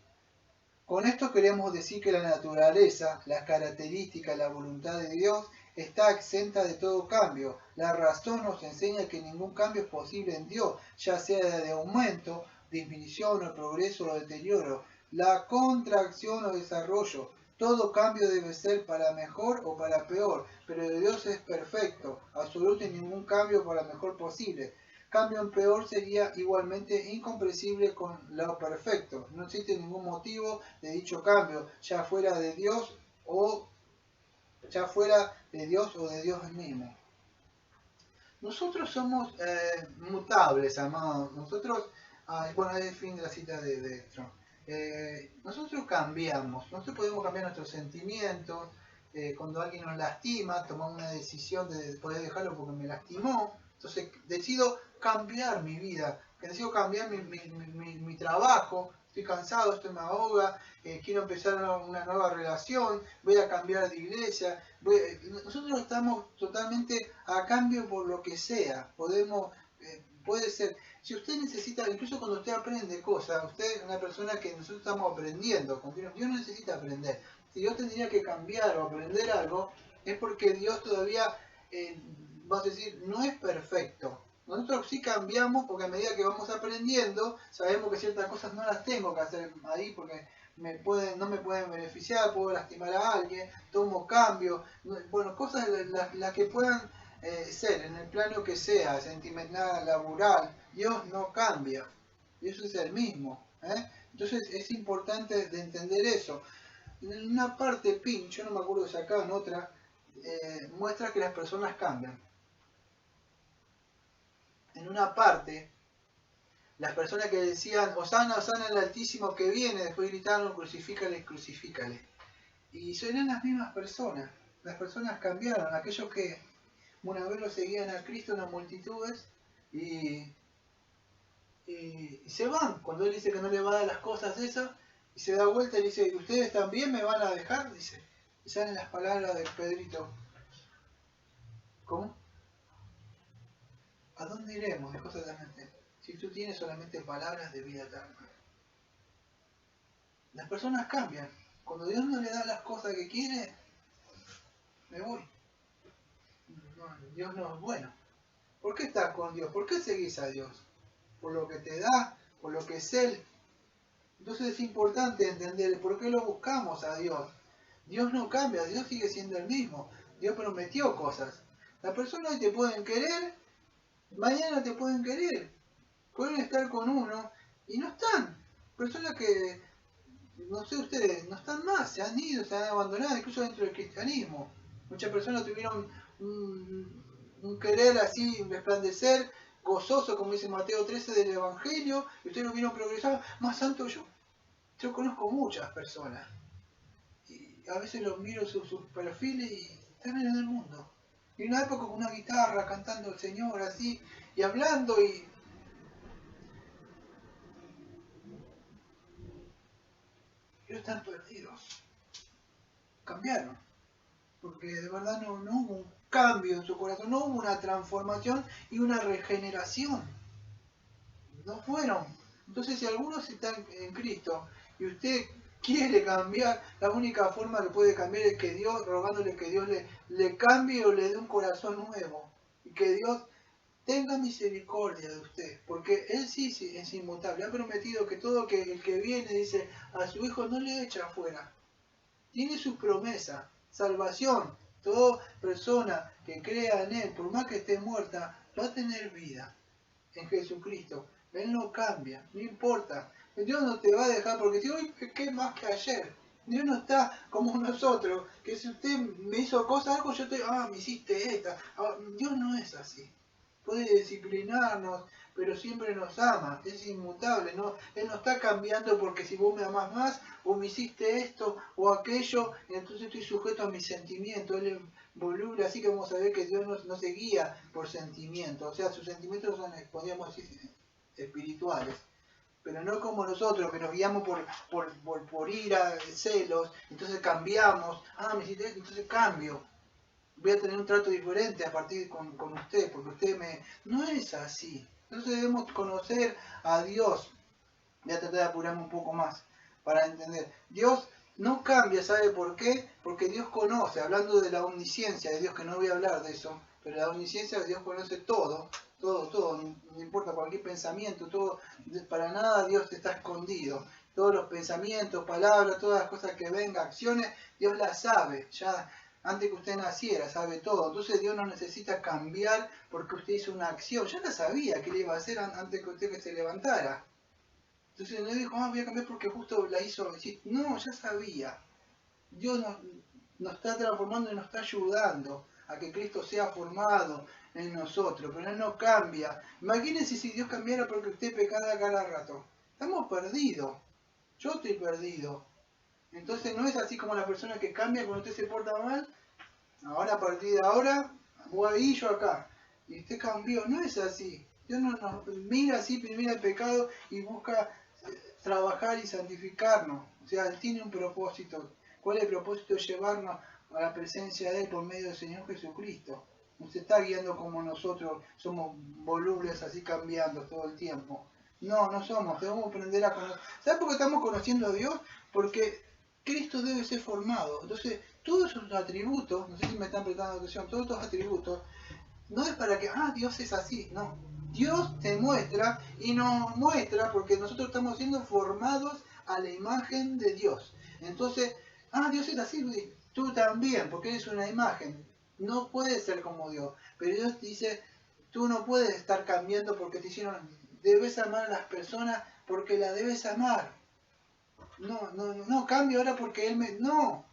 con esto queremos decir que la naturaleza, las características, la voluntad de Dios está exenta de todo cambio. La razón nos enseña que ningún cambio es posible en Dios, ya sea de aumento, disminución o progreso o deterioro, la contracción o desarrollo. Todo cambio debe ser para mejor o para peor, pero Dios es perfecto, absoluto y ningún cambio para mejor posible. Cambio en peor sería igualmente incomprensible con lo perfecto. No existe ningún motivo de dicho cambio, ya fuera de Dios o de Dios mismo. Nosotros somos mutables, amados. Nosotros, bueno, es el fin de la cita de Strong. Nosotros cambiamos, nosotros podemos cambiar nuestros sentimientos. Cuando alguien nos lastima, tomamos una decisión de poder dejarlo porque me lastimó. Entonces decido cambiar mi vida, decido cambiar mi trabajo. Estoy cansado, esto me ahoga, quiero empezar una nueva relación, voy a cambiar de iglesia. Nosotros estamos totalmente a cambio por lo que sea. Puede ser, si usted necesita, incluso cuando usted aprende cosas, usted es una persona que nosotros estamos aprendiendo, Dios necesita aprender. Si Dios tendría que cambiar o aprender algo, es porque Dios todavía, vamos a decir, no es perfecto. Nosotros sí cambiamos porque a medida que vamos aprendiendo, sabemos que ciertas cosas no las tengo que hacer ahí porque no me pueden beneficiar, puedo lastimar a alguien, tomo cambio, bueno, cosas las que puedan ser en el plano que sea, sentimental, laboral. Dios no cambia, Dios es el mismo. Entonces es importante de entender eso. En una parte, Pink, yo no me acuerdo si acá en otra, muestra que las personas cambian. En una parte, las personas que decían, Osana, Osana el Altísimo que viene, después gritaron, crucifícale, crucifícale. Y eran las mismas personas. Las personas cambiaron. Aquellos que una vez lo seguían a Cristo en las multitudes y se van. Cuando Él dice que no le va a dar las cosas esas, y se da vuelta y dice, ¿ustedes también me van a dejar? Dice. Y salen las palabras de Pedrito. ¿Cómo? ¿A dónde iremos? Dijo exactamente. Si tú tienes solamente palabras de vida eterna. Las personas cambian. Cuando Dios no le da las cosas que quiere, me voy. No, Dios no es bueno. ¿Por qué estás con Dios? ¿Por qué seguís a Dios? Por lo que te da, por lo que es Él. Entonces es importante entender por qué lo buscamos a Dios. Dios no cambia, Dios sigue siendo el mismo. Dios prometió cosas. Las personas hoy te pueden querer, mañana te pueden querer. Pueden estar con uno y no están. Personas que, no sé ustedes, no están más, se han ido, se han abandonado, incluso dentro del cristianismo. Muchas personas tuvieron un querer así, resplandecer, gozoso, como dice Mateo 13 del Evangelio, y ustedes no vieron progresar, más santo yo. Yo conozco muchas personas, y a veces los miro sus perfiles y están en el mundo. Y en una época con una guitarra, cantando al Señor así, y hablando, y ellos están perdidos. Cambiaron. Porque de verdad no hubo un cambio en su corazón, no hubo una transformación y una regeneración. No fueron. Entonces si algunos están en Cristo y usted quiere cambiar, la única forma que puede cambiar es que Dios, rogándole que Dios le cambie o le dé un corazón nuevo. Y que Dios tenga misericordia de usted, porque Él sí es inmutable. Ha prometido que todo el que viene, dice, a su Hijo no le echa afuera. Tiene su promesa, salvación. Toda persona que crea en Él, por más que esté muerta, va a tener vida en Jesucristo. Él no cambia, no importa. Dios no te va a dejar porque si hoy pequé más que ayer. Dios no está como nosotros, que si usted me hizo cosas, algo yo te, me hiciste esta. Dios no es así. Puede disciplinarnos, pero siempre nos ama, es inmutable, ¿no? Él no está cambiando porque si vos me amás más, o me hiciste esto o aquello, entonces estoy sujeto a mis sentimientos. Él es voluble, así que vamos a ver que Dios no se guía por sentimientos, o sea, sus sentimientos son, podríamos decir, espirituales, pero no como nosotros, que nos guiamos por ira, celos, entonces cambiamos, me hiciste esto, entonces cambio. Voy a tener un trato diferente a partir con usted, porque usted me... No es así. Entonces debemos conocer a Dios. Voy a tratar de apurarme un poco más para entender. Dios no cambia, ¿sabe por qué? Porque Dios conoce, hablando de la omnisciencia de Dios, que no voy a hablar de eso, pero la omnisciencia de Dios conoce todo, no importa cualquier pensamiento, todo, para nada Dios está escondido. Todos los pensamientos, palabras, todas las cosas que vengan, acciones, Dios las sabe, ya antes que usted naciera, sabe todo. Entonces Dios no necesita cambiar porque usted hizo una acción, ya la sabía que le iba a hacer antes que usted que se levantara. Entonces no dijo, voy a cambiar porque justo la hizo. No, ya sabía. Dios nos está transformando y nos está ayudando a que Cristo sea formado en nosotros, pero Él no cambia. Imagínense si Dios cambiara porque usted pecara cada rato. Estamos perdidos. Yo estoy perdido. Entonces no es así como la persona que cambia cuando usted se porta mal. Ahora a partir de ahora, vos ahí, yo acá. Y usted cambió. No es así. Dios no nos mira así, mira el pecado y busca trabajar y santificarnos. O sea, Él tiene un propósito. ¿Cuál es el propósito? Llevarnos a la presencia de Él por medio del Señor Jesucristo. No se está guiando como nosotros, somos volubles así cambiando todo el tiempo. No, no somos, debemos aprender a conocer. ¿Sabes por qué estamos conociendo a Dios? Porque Cristo debe ser formado. Entonces, todos esos atributos, no sé si me están prestando atención, todos estos atributos, no es para que, Dios es así, no. Dios te muestra y nos muestra porque nosotros estamos siendo formados a la imagen de Dios. Entonces, Dios es así, tú también, porque eres una imagen. No puedes ser como Dios. Pero Dios dice, tú no puedes estar cambiando porque te hicieron, debes amar a las personas porque la debes amar. No, cambio ahora porque Él me... No.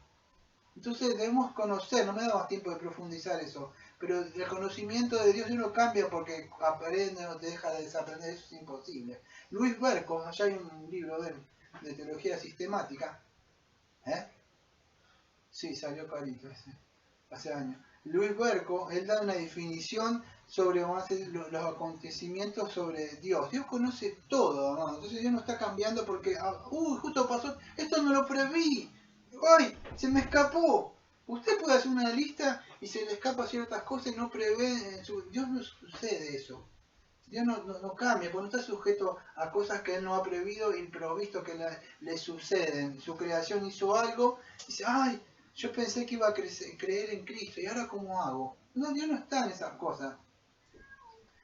Entonces debemos conocer, no me da más tiempo de profundizar eso, pero el conocimiento de Dios no cambia porque aprende o te deja de desaprender, eso es imposible. Luis Berco, allá hay un libro de teología sistemática, Sí, salió carito hace años. Luis Berco, él da una definición sobre los acontecimientos sobre Dios. Dios conoce todo, hermano. Entonces Dios no está cambiando porque, justo pasó, esto no lo preví. ¡Ay! Se me escapó. Usted puede hacer una lista y se le escapa ciertas cosas y no prevé. Dios no sucede eso. Dios no cambia, porque no está sujeto a cosas que Él no ha previsto, improvisto que le suceden. Su creación hizo algo y dice, ¡ay! Yo pensé que iba a creer en Cristo y ahora ¿cómo hago? No, Dios no está en esas cosas.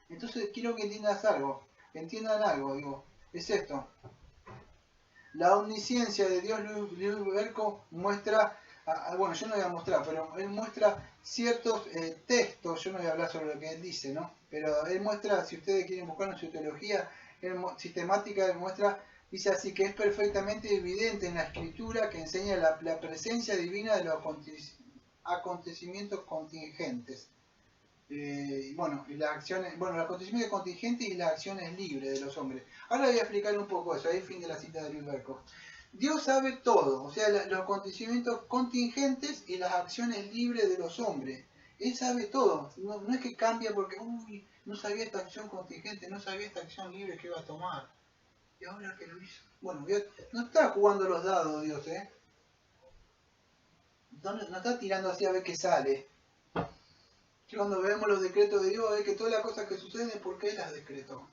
Entonces quiero que entiendan algo, digo, es esto. La omnisciencia de Dios, Luis Berco muestra, bueno, yo no voy a mostrar, pero él muestra ciertos textos, yo no voy a hablar sobre lo que él dice, ¿no? Pero él muestra, si ustedes quieren buscar en su teología sistemática, él muestra, dice así, que es perfectamente evidente en la escritura que enseña la presencia divina de los acontecimientos contingentes. Y las acciones, los acontecimientos contingentes y las acciones libres de los hombres. Ahora voy a explicar un poco eso, ahí es fin de la cita de Luis Berco. Dios sabe todo, o sea, los acontecimientos contingentes y las acciones libres de los hombres. Él sabe todo, no es que cambia porque, no sabía esta acción contingente, no sabía esta acción libre que iba a tomar. Y ahora que lo hizo. Bueno, Dios no está jugando los dados, Dios, no está tirando así a ver qué sale. Cuando vemos los decretos de Dios, es que todas las cosas que suceden, ¿por qué las decretó?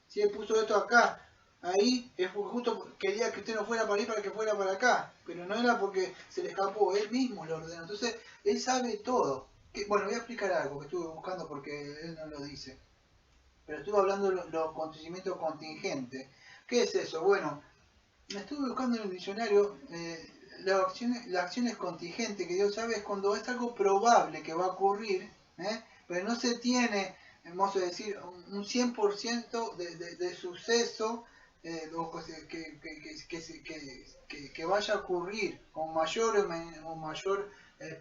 Si Él puso esto acá, ahí, es porque justo quería que usted no fuera para ahí para que fuera para acá, pero no era porque se le escapó, Él mismo lo ordenó. Entonces, Él sabe todo. Bueno, voy a explicar algo que estuve buscando porque Él no lo dice. Pero estuve hablando de los acontecimientos contingentes. ¿Qué es eso? Bueno, me estuve buscando en el diccionario, las acciones contingentes que Dios sabe es cuando es algo probable que va a ocurrir, pero no se tiene vamos a decir, un 100% de suceso que vaya a ocurrir con mayor o mayor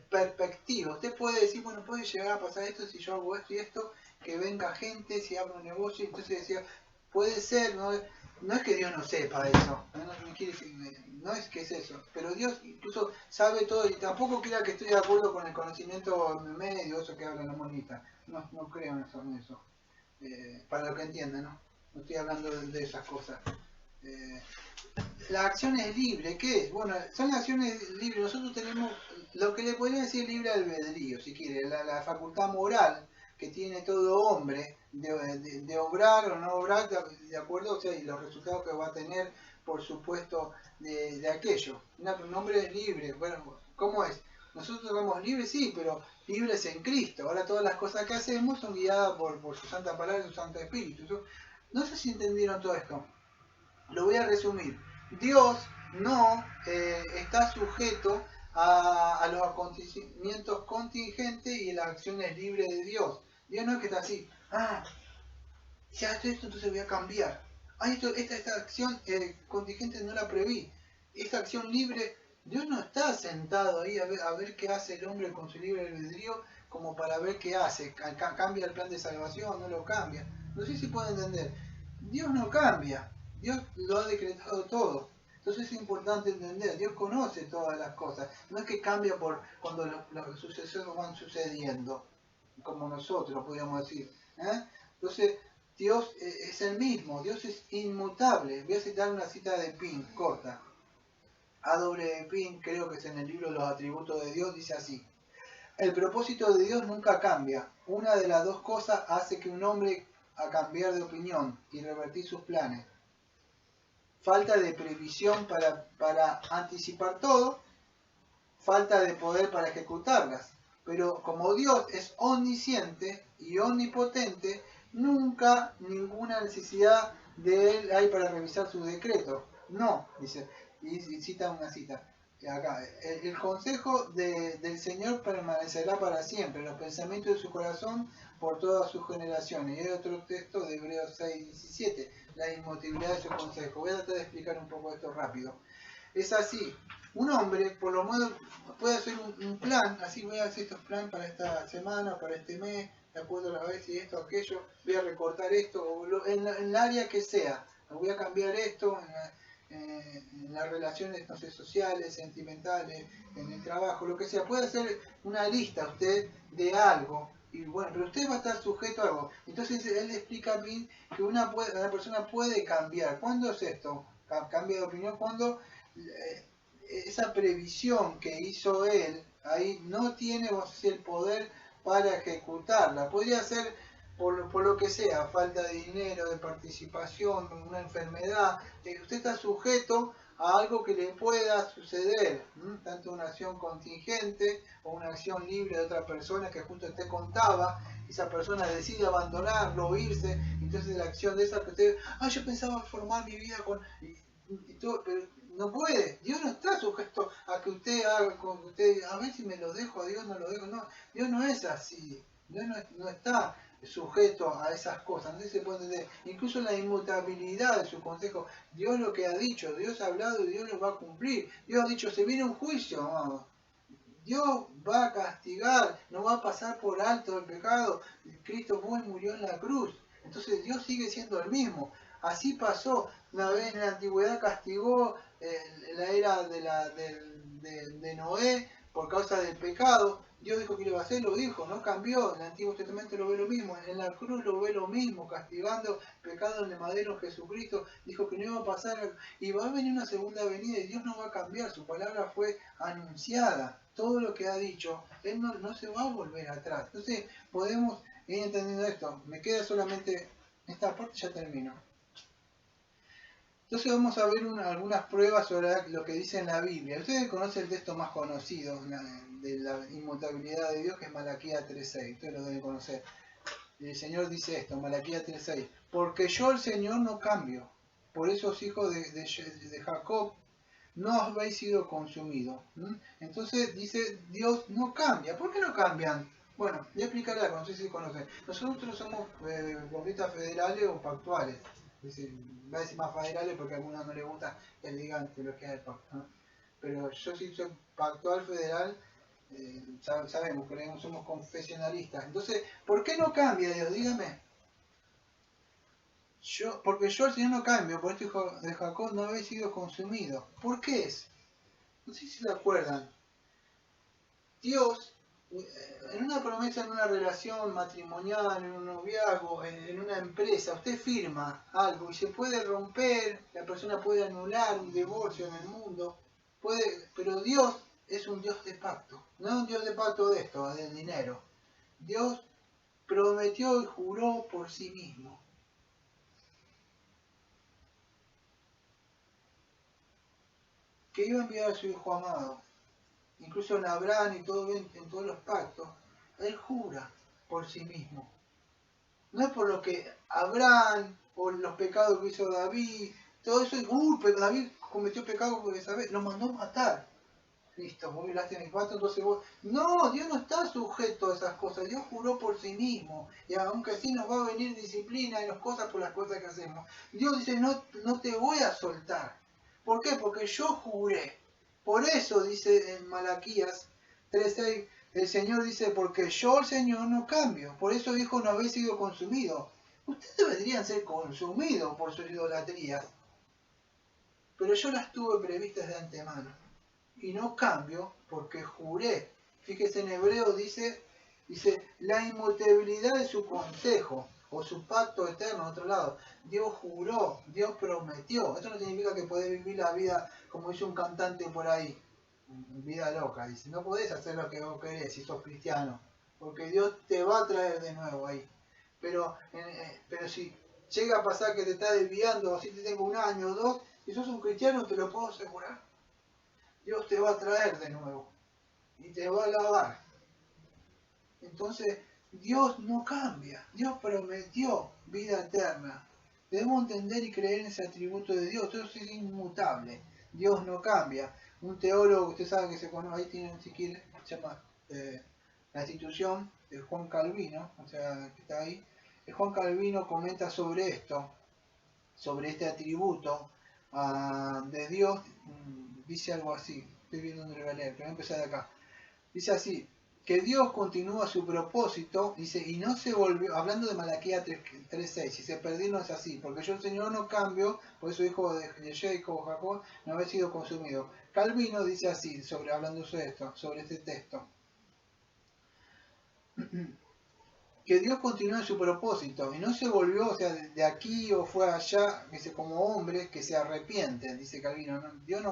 perspectiva. Usted puede decir, bueno, puede llegar a pasar esto si yo hago esto y esto, que venga gente, si abro un negocio, entonces decía, puede ser, no es que Dios no sepa eso, no es que es eso, pero Dios incluso sabe todo y tampoco crea que estoy de acuerdo con el conocimiento medio, eso que habla la monita, no creo en eso. Para lo que entiendan, ¿no? No estoy hablando de esas cosas. La acción es libre, ¿qué es? Bueno, son acciones libres. Nosotros tenemos lo que le podría decir libre albedrío, si quiere, la facultad moral que tiene todo hombre de obrar o no obrar de acuerdo, o sea, y los resultados que va a tener, por supuesto, de aquello. Un hombre es libre. Bueno, ¿cómo es? Nosotros somos libres, sí, pero libres en Cristo. Ahora todas las cosas que hacemos son guiadas por su santa palabra y su santo espíritu. No sé si entendieron todo esto. Lo voy a resumir. Dios no está sujeto a los acontecimientos contingentes y las acciones libres de Dios. Dios no es que está así. Ya esto, entonces voy a cambiar. Esta acción contingente no la preví. Esta acción libre, Dios no está sentado ahí a ver qué hace el hombre con su libre albedrío como para ver qué hace. ¿Cambia el plan de salvación? ¿No lo cambia? No sé si pueden entender. Dios no cambia. Dios lo ha decretado todo. Entonces es importante entender, Dios conoce todas las cosas. No es que cambia por cuando los sucesos van sucediendo, como nosotros podríamos decir. Entonces, Dios es el mismo, Dios es inmutable. Voy a citar una cita de Pin, corta. A.W. Pin, creo que es en el libro Los atributos de Dios, dice así. El propósito de Dios nunca cambia. Una de las dos cosas hace que un hombre a cambiar de opinión y revertir sus planes. Falta de previsión para anticipar todo, falta de poder para ejecutarlas. Pero como Dios es omnisciente y omnipotente, nunca ninguna necesidad de él hay para revisar sus decretos. No, dice, y cita una cita. Acá, el consejo del Señor permanecerá para siempre, los pensamientos de su corazón por todas sus generaciones. Y hay otro texto de Hebreos 6:17, la inmutabilidad de su consejo. Voy a tratar de explicar un poco esto rápido. Es así, un hombre por lo menos puede hacer un plan, así voy a hacer estos planes para esta semana, para este mes, de acuerdo a la vez y esto, aquello, voy a recortar esto, o en el área que sea, voy a cambiar esto en las relaciones, no sé, sociales, sentimentales, en el trabajo, lo que sea. Puede hacer una lista usted de algo, y bueno, pero usted va a estar sujeto a algo. Entonces él le explica a mí que una persona puede cambiar. ¿Cuándo es esto? Cambia de opinión cuando esa previsión que hizo él ahí no tiene, vamos a decir, el poder para ejecutarla. Podría ser por lo que sea, falta de dinero, de participación, una enfermedad. Usted está sujeto a algo que le pueda suceder, tanto una acción contingente o una acción libre de otra persona que justo usted contaba, esa persona decide abandonarlo o irse, entonces la acción de esa que usted, yo pensaba formar mi vida con... y todo, pero no puede, Dios no está sujeto a que usted haga con usted, a ver si me lo dejo a Dios, no lo dejo, no, Dios no es así, Dios no está sujeto a esas cosas, no se puede entender, incluso la inmutabilidad de su consejo, Dios lo que ha dicho, Dios ha hablado y Dios lo va a cumplir, Dios ha dicho, se viene un juicio, amado. Dios va a castigar, no va a pasar por alto el pecado, Cristo fue y murió en la cruz, entonces Dios sigue siendo el mismo. Así pasó, una vez en la antigüedad castigó la era de Noé por causa del pecado. Dios dijo que lo iba a hacer, lo dijo, no cambió. En el Antiguo Testamento lo ve lo mismo, en la cruz lo ve lo mismo, castigando pecado en el madero Jesucristo. Dijo que no iba a pasar y va a venir una segunda venida y Dios no va a cambiar. Su palabra fue anunciada. Todo lo que ha dicho, Él no se va a volver atrás. Entonces podemos ir entendiendo esto. Me queda solamente esta parte, ya termino. Entonces vamos a ver algunas pruebas sobre lo que dice en la Biblia. Ustedes conocen el texto más conocido de la inmutabilidad de Dios, que es Malaquías 3:6. Ustedes lo deben conocer. El Señor dice esto, Malaquías 3:6. Porque yo el Señor no cambio. Por eso os hijos de Jacob no habéis sido consumidos. Entonces dice, Dios no cambia. ¿Por qué no cambian? Bueno, voy a explicar algo, no sé si conocen. Nosotros somos bombistas federales o pactuales. Es decir, voy a decir más federales porque a algunos no les gusta que digan teología del pacto, ¿no? Pero yo sí soy pactual federal, sabemos, creemos, somos confesionalistas. Entonces, ¿por qué no cambia Dios? Dígame. Porque yo el Señor no cambio, por esto hijo de Jacob no habéis sido consumido. ¿Por qué es? No sé si se acuerdan. Dios, en una promesa, en una relación matrimonial, en un noviazgo, en una empresa, usted firma algo y se puede romper, la persona puede anular un divorcio en el mundo, pero Dios es un Dios de pacto, no es un Dios de pacto de esto, del dinero. Dios prometió y juró por sí mismo que iba a enviar a su Hijo amado. Incluso en Abraham y todo, en todos los pactos, Él jura por sí mismo. No es por lo que Abraham, o los pecados que hizo David, todo eso, pero David cometió pecado porque ¿sabes? Lo mandó a matar. Listo, vos violaste mi pacto, entonces vos... No, Dios no está sujeto a esas cosas, Dios juró por sí mismo. Y aunque así nos va a venir disciplina y nos cosas por las cosas que hacemos. Dios dice, no te voy a soltar. ¿Por qué? Porque yo juré. Por eso dice en Malaquías 3:6, el Señor dice, porque yo el Señor no cambio. Por eso dijo, no habéis sido consumidos. Ustedes deberían ser consumidos por sus idolatrías. Pero yo las tuve previstas de antemano. Y no cambio porque juré. Fíjese, en hebreo dice la inmutabilidad de su consejo o su pacto eterno. En otro lado, Dios juró, Dios prometió. Eso no significa que podés vivir la vida como dice un cantante por ahí, vida loca. Dice, no podés hacer lo que vos querés si sos cristiano, porque Dios te va a traer de nuevo ahí. Pero si llega a pasar que te está desviando, si te tengo un año o dos, si sos un cristiano te lo puedo asegurar. Dios te va a traer de nuevo y te va a lavar. Entonces, Dios no cambia. Dios prometió vida eterna. Debemos entender y creer en ese atributo de Dios. Eso es inmutable. Dios no cambia. Un teólogo, usted sabe que se conoce, ahí tienen, si quiere, se llama la institución de Juan Calvino, o sea, que está ahí. Juan Calvino comenta sobre esto, sobre este atributo de Dios. Dice algo así, estoy viendo dónde lo voy a leer, pero voy a empezar de acá. Dice así, que Dios continúa su propósito, dice, y no se volvió, hablando de Malaquías 3:6, si se perdió no es así, porque yo el Señor no cambio, por eso hijo de Jacob, no había sido consumido. Calvino dice así, hablando sobre esto, sobre este texto, que Dios continúa en su propósito y no se volvió, o sea, de aquí o fue allá, dice, como hombres que se arrepienten, dice Calvino. Dios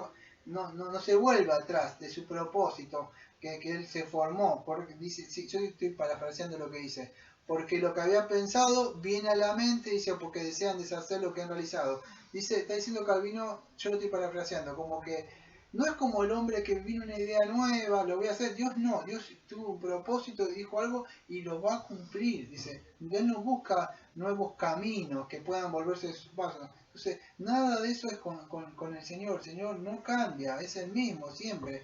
no se vuelve atrás de su propósito que él se formó. Porque dice, sí, yo estoy parafraseando lo que dice, porque lo que había pensado viene a la mente, dice, porque desean deshacer lo que han realizado. Dice, está diciendo Calvino, yo lo estoy parafraseando, como que no es como el hombre que vino una idea nueva, lo voy a hacer. Dios no, Dios tuvo un propósito, dijo algo y lo va a cumplir. Dice, Dios no busca nuevos caminos que puedan volverse de sus pasos. Entonces, nada de eso es con el Señor. El Señor no cambia, es el mismo siempre.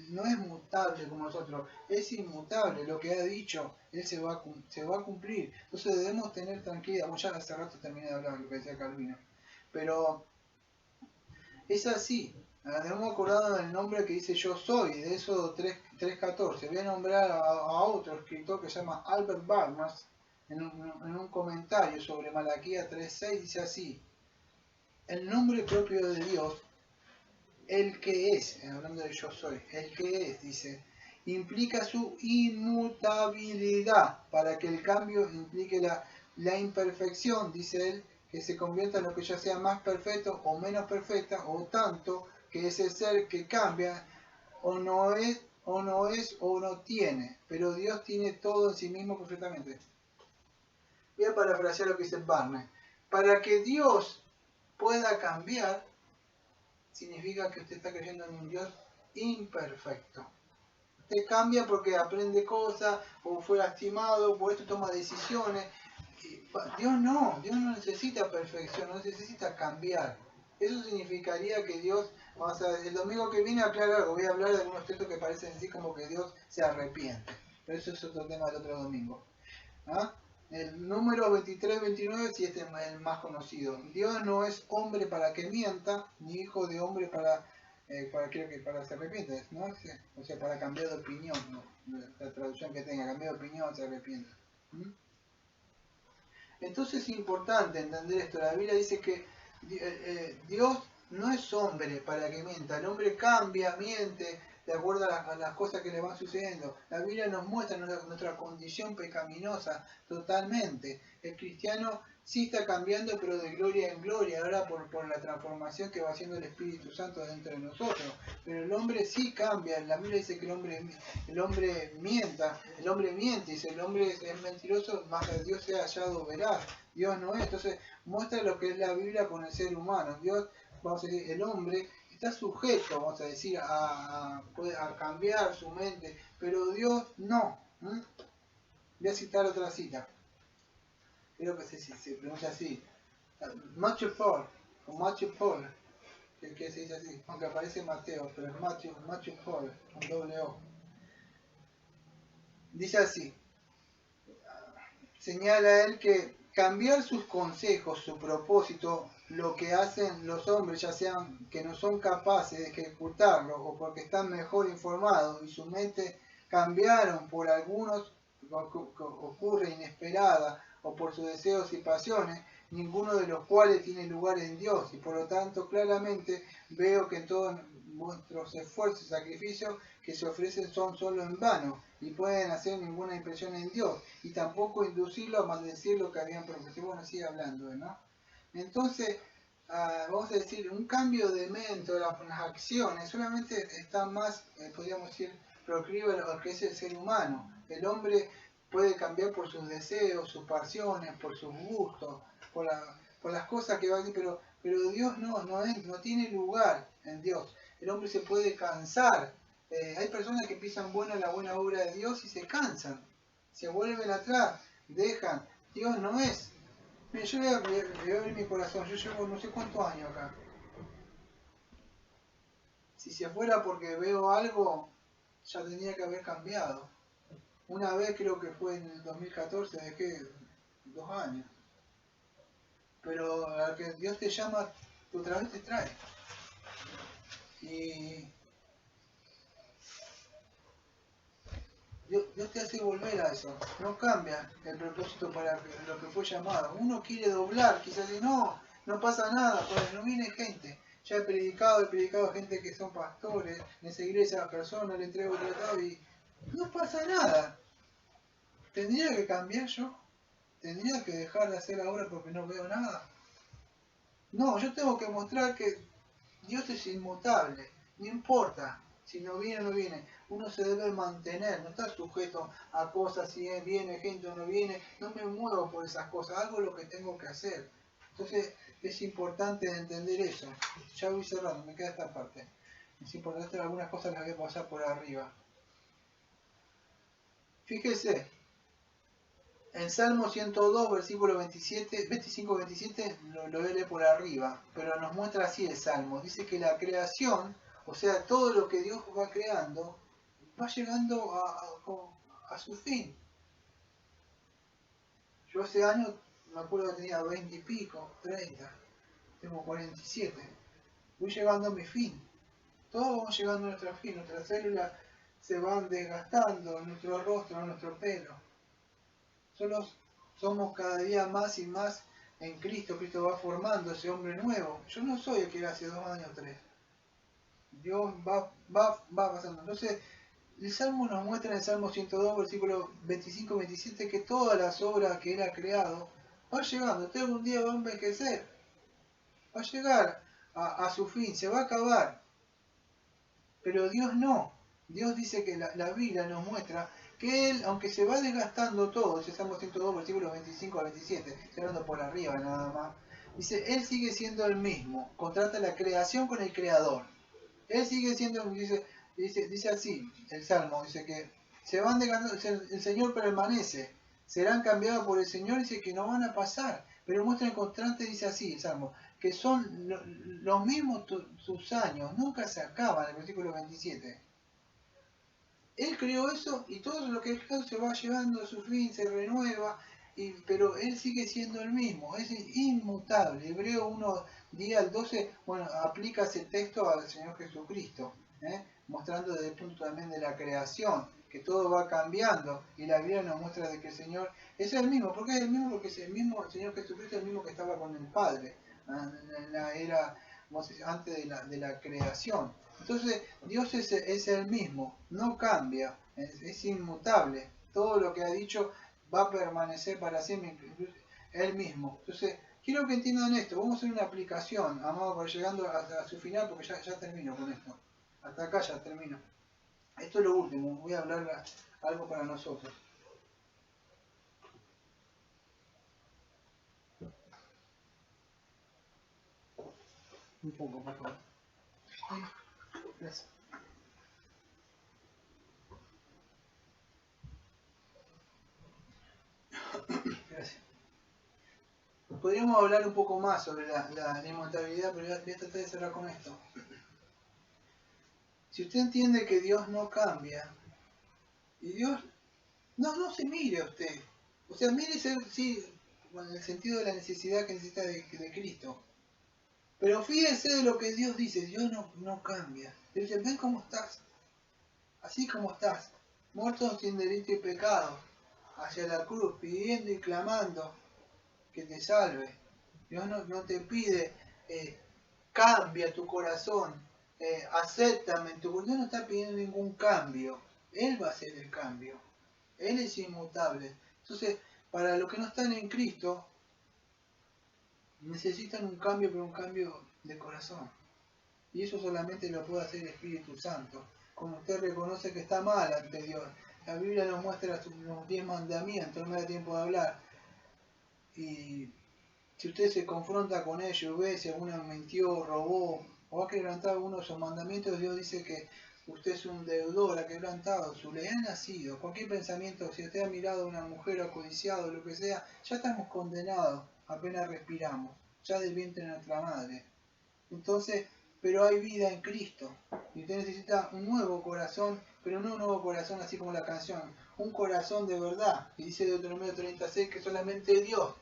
No es mutable como nosotros, es inmutable. Lo que ha dicho, Él se va a cumplir. Entonces debemos tener tranquilidad. Bueno, ya hace rato terminé de hablar de lo que decía Calvino. Pero es así. Hemos acordado del nombre que dice yo soy, de eso 3:14. Voy a nombrar a otro escritor que se llama Albert Barnes en un comentario sobre Malaquías 3:6. Dice así: el nombre propio de Dios, el que es, hablando de yo soy, el que es, dice, implica su inmutabilidad, para que el cambio implique la imperfección, dice él, que se convierta en lo que ya sea más perfecto o menos perfecta, o tanto que ese ser que cambia o no es o no tiene, pero Dios tiene todo en sí mismo perfectamente. Voy a parafrasear lo que dice Barnes. Para que Dios pueda cambiar, significa que usted está creyendo en un Dios imperfecto. Usted cambia porque aprende cosas, o fue lastimado, por esto toma decisiones. Dios no necesita perfección, no necesita cambiar. Eso significaría que Dios, el domingo que viene aclaro algo, voy a hablar de algunos textos que parecen así como que Dios se arrepiente. pero eso es otro tema del otro domingo. ¿Ah? El número 23-29 sí, este es el más conocido. Dios no es hombre para que mienta, ni hijo de hombre creo que para se arrepienta, ¿no? O sea, para cambiar de opinión, ¿no? La traducción que tenga, cambiar de opinión, se arrepienta. ¿Mm? Entonces es importante entender esto. La Biblia dice que Dios no es hombre para que mienta. El hombre cambia, miente, de acuerdo a las cosas que le van sucediendo. La Biblia nos muestra nuestra condición pecaminosa totalmente. El cristiano sí está cambiando, pero de gloria en gloria, ahora por la transformación que va haciendo el Espíritu Santo dentro de nosotros. Pero el hombre sí cambia. La Biblia dice que el hombre miente, dice el hombre es mentiroso, más que Dios sea hallado veraz. Dios no es. Entonces muestra lo que es la Biblia con el ser humano. Dios, vamos a decir, el hombre está sujeto, vamos a decir, a cambiar su mente, pero Dios no. Voy a citar otra cita. Creo que se pronuncia así. Matthew Paul, o Matthew Paul, que se dice así, aunque aparece Mateo, pero es Matthew Paul, con doble O. Dice así, señala él que cambiar sus consejos, su propósito, lo que hacen los hombres, ya sean que no son capaces de ejecutarlo o porque están mejor informados y su mente cambiaron por algunos que ocurre inesperada o por sus deseos y pasiones, ninguno de los cuales tiene lugar en Dios, y por lo tanto claramente veo que todos vuestros esfuerzos y sacrificios que se ofrecen son solo en vano y pueden hacer ninguna impresión en Dios y tampoco inducirlo a maldecir lo que habían prometido. Bueno, sigue hablando, ¿no? Entonces, vamos a decir, un cambio de mente, las acciones, solamente está más, podríamos decir, proclive a lo que es el ser humano. El hombre puede cambiar por sus deseos, sus pasiones, por sus gustos, por las cosas que va a decir, pero Dios no tiene lugar en Dios. El hombre se puede cansar. Hay personas que empiezan la buena obra de Dios y se cansan, se vuelven atrás, dejan. Dios no es. Mira, yo voy a abrir mi corazón. Yo llevo no sé cuántos años acá. Si se fuera porque veo algo, ya tendría que haber cambiado. Una vez creo que fue en el 2014, dejé 2 años. Pero a que Dios te llama, otra vez te trae. Y Dios te hace volver a eso. No cambia el propósito para lo que fue llamado. Uno quiere doblar, quizás dice, no pasa nada, pues no viene gente. Ya he predicado a gente que son pastores, en esa iglesia a personas le entrego tratado y no pasa nada. ¿Tendría que cambiar yo? ¿Tendría que dejar de hacer ahora porque no veo nada? No, yo tengo que mostrar que Dios es inmutable, no importa si no viene o no viene, uno se debe mantener, no está sujeto a cosas, si viene gente o no viene, no me muevo por esas cosas, hago lo que tengo que hacer. Entonces es importante entender eso. Ya voy cerrando, me queda esta parte. Es importante, algunas cosas las voy a pasar por arriba. Fíjese, en Salmo 102, versículo 25-27, lo voy a leer por arriba, pero nos muestra así el Salmo. Dice que la creación, o sea, todo lo que Dios va creando, va llegando a su fin. Yo hace años, me acuerdo que tenía 20 y pico, 30, tengo 47. Voy llegando a mi fin. Todos vamos llegando a nuestro fin, nuestras células se van desgastando, nuestro rostro, nuestro pelo. Solo somos cada día más y más en Cristo. Cristo va formando ese hombre nuevo. Yo no soy el que era hace 2 años o 3. Dios va pasando. Entonces, el Salmo nos muestra en el Salmo 102, versículo 25-27, que todas las obras que Él ha creado va llegando. Usted un día va a envejecer. Va a llegar a su fin. Se va a acabar. Pero Dios no. Dios dice que la Biblia nos muestra que Él, aunque se va desgastando todo, ese Salmo 102, versículos 25-27, estoy hablando por arriba nada más, dice, Él sigue siendo el mismo, contrasta la creación con el Creador. Él sigue siendo, dice así, el Salmo, dice que se van desgastando, el Señor permanece, serán cambiados por el Señor, dice que no van a pasar, pero muestra en contraste, dice así el Salmo, que son los mismos sus años, nunca se acaban, el versículo 27. Él creó eso y todo lo que Él creó se va llevando a su fin, se renueva, pero Él sigue siendo el mismo, es inmutable. Hebreo 1, día al 12, bueno, aplica ese texto al Señor Jesucristo, mostrando desde el punto también de la creación, que todo va cambiando y la Biblia nos muestra de que el Señor es el mismo. ¿Por qué es el mismo? Porque es el mismo, el Señor Jesucristo es el mismo que estaba con el Padre en la era antes de la creación. Entonces, Dios es el mismo, no cambia, es inmutable. Todo lo que ha dicho va a permanecer para siempre, él mismo. Entonces, quiero que entiendan esto. Vamos a hacer una aplicación, amado, para llegando a su final, porque ya termino con esto. Hasta acá ya termino. Esto es lo último, voy a hablar algo para nosotros. Un poco, por favor. Ay, gracias. Gracias. Podríamos hablar un poco más sobre la inmutabilidad, pero voy a tratar de cerrar con esto. Si usted entiende que Dios no cambia, y Dios no se mire a usted, o sea, mírese, sí, en el sentido de la necesidad que necesita de Cristo, pero fíjese de lo que Dios dice, Dios no cambia. Dios dice, ven cómo estás, así como estás, muerto sin delito y pecado, hacia la cruz, pidiendo y clamando que te salve. Dios no te pide, cambia tu corazón, acéptame en tu corazón. Dios no está pidiendo ningún cambio. Él va a hacer el cambio. Él es inmutable. Entonces, para los que no están en Cristo, necesitan un cambio, pero un cambio de corazón. Y eso solamente lo puede hacer el Espíritu Santo. Como usted reconoce que está mal ante Dios. La Biblia nos muestra los 10 mandamientos, no me da tiempo de hablar. Y si usted se confronta con ellos, ve si alguno mintió, robó o ha quebrantado alguno de sus mandamientos, Dios dice que usted es un deudor, ha quebrantado, su ley ha nacido. Cualquier pensamiento, si usted ha mirado a una mujer o codiciado, lo que sea, ya estamos condenados apenas respiramos, ya del vientre de nuestra madre. Entonces, pero hay vida en Cristo. Y usted necesita un nuevo corazón, pero no un nuevo corazón así como la canción, un corazón de verdad. Y dice Deuteronomio 36 que solamente Dios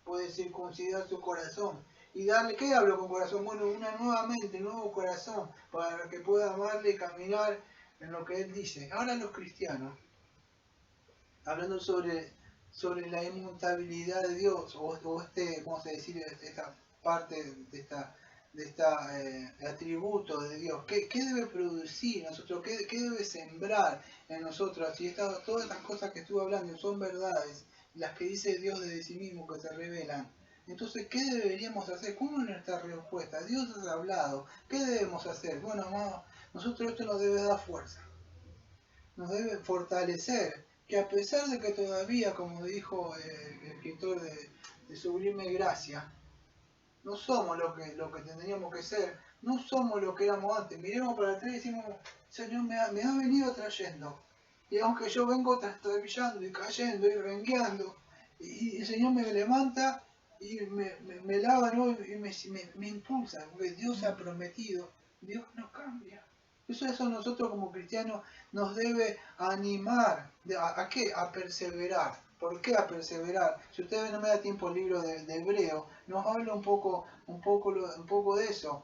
puede circuncidar su corazón y darle, ¿qué hablo con corazón? Bueno, una nueva mente, un nuevo corazón, para que pueda amarle y caminar en lo que Él dice. Ahora los cristianos, hablando sobre la inmutabilidad de Dios, o vamos a decir, esta parte de esta atributo de Dios, ¿qué debe producir en nosotros? ¿Qué debe sembrar en nosotros? Y todas estas cosas que estuve hablando son verdades, las que dice Dios desde sí mismo que se revelan. Entonces, ¿qué deberíamos hacer? ¿Cómo es nuestra respuesta? Dios ha hablado. ¿Qué debemos hacer? Bueno, nosotros esto nos debe dar fuerza, nos debe fortalecer, que a pesar de que todavía, como dijo el escritor de Sublime Gracia, no somos lo que tendríamos que ser, no somos lo que éramos antes. Miremos para atrás y decimos, Señor, me ha venido trayendo. Y aunque yo vengo trastabillando y cayendo y rengueando, y el Señor me levanta y me lava, ¿no? Y me impulsa, porque Dios ha prometido, Dios no cambia. Eso nosotros como cristianos nos debe animar. ¿A qué? A perseverar. ¿Por qué a perseverar? Si ustedes no me da tiempo el libro de Hebreo, nos habla un poco de eso.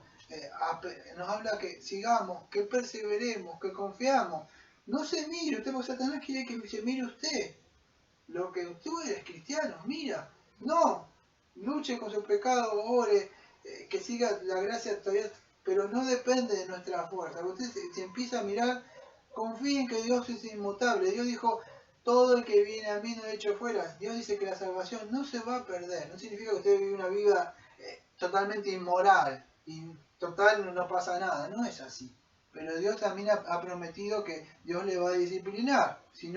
Nos habla que sigamos, que perseveremos, que confiamos. No se mire, usted porque Satanás quiere que se mire usted. Lo que tú eres cristiano, mira. No, luche con su pecado, ore, que siga la gracia todavía, pero no depende de nuestra fuerza. Usted se empieza a mirar, confíe en que Dios es inmutable. Dios dijo, todo el que viene a mí no he hecho fuera. Dios dice que la salvación no se va a perder. No significa que usted vive una vida totalmente inmoral y total no pasa nada. No es así. Pero Dios también ha prometido que Dios le va a disciplinar. Si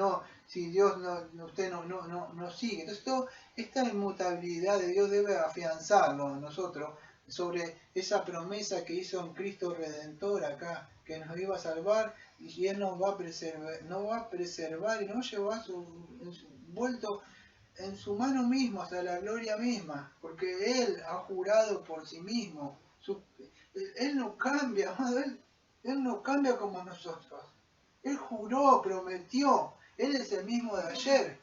Dios usted no sigue. Entonces, toda esta inmutabilidad de Dios debe afianzarlo a nosotros sobre esa promesa que hizo en Cristo Redentor acá, que nos iba a salvar y Él nos va a preservar y nos lleva vuelto en su mano misma hasta la gloria misma, porque Él ha jurado por sí mismo. Él no cambia, Él no cambia como nosotros. Él juró, prometió. Él es el mismo de ayer.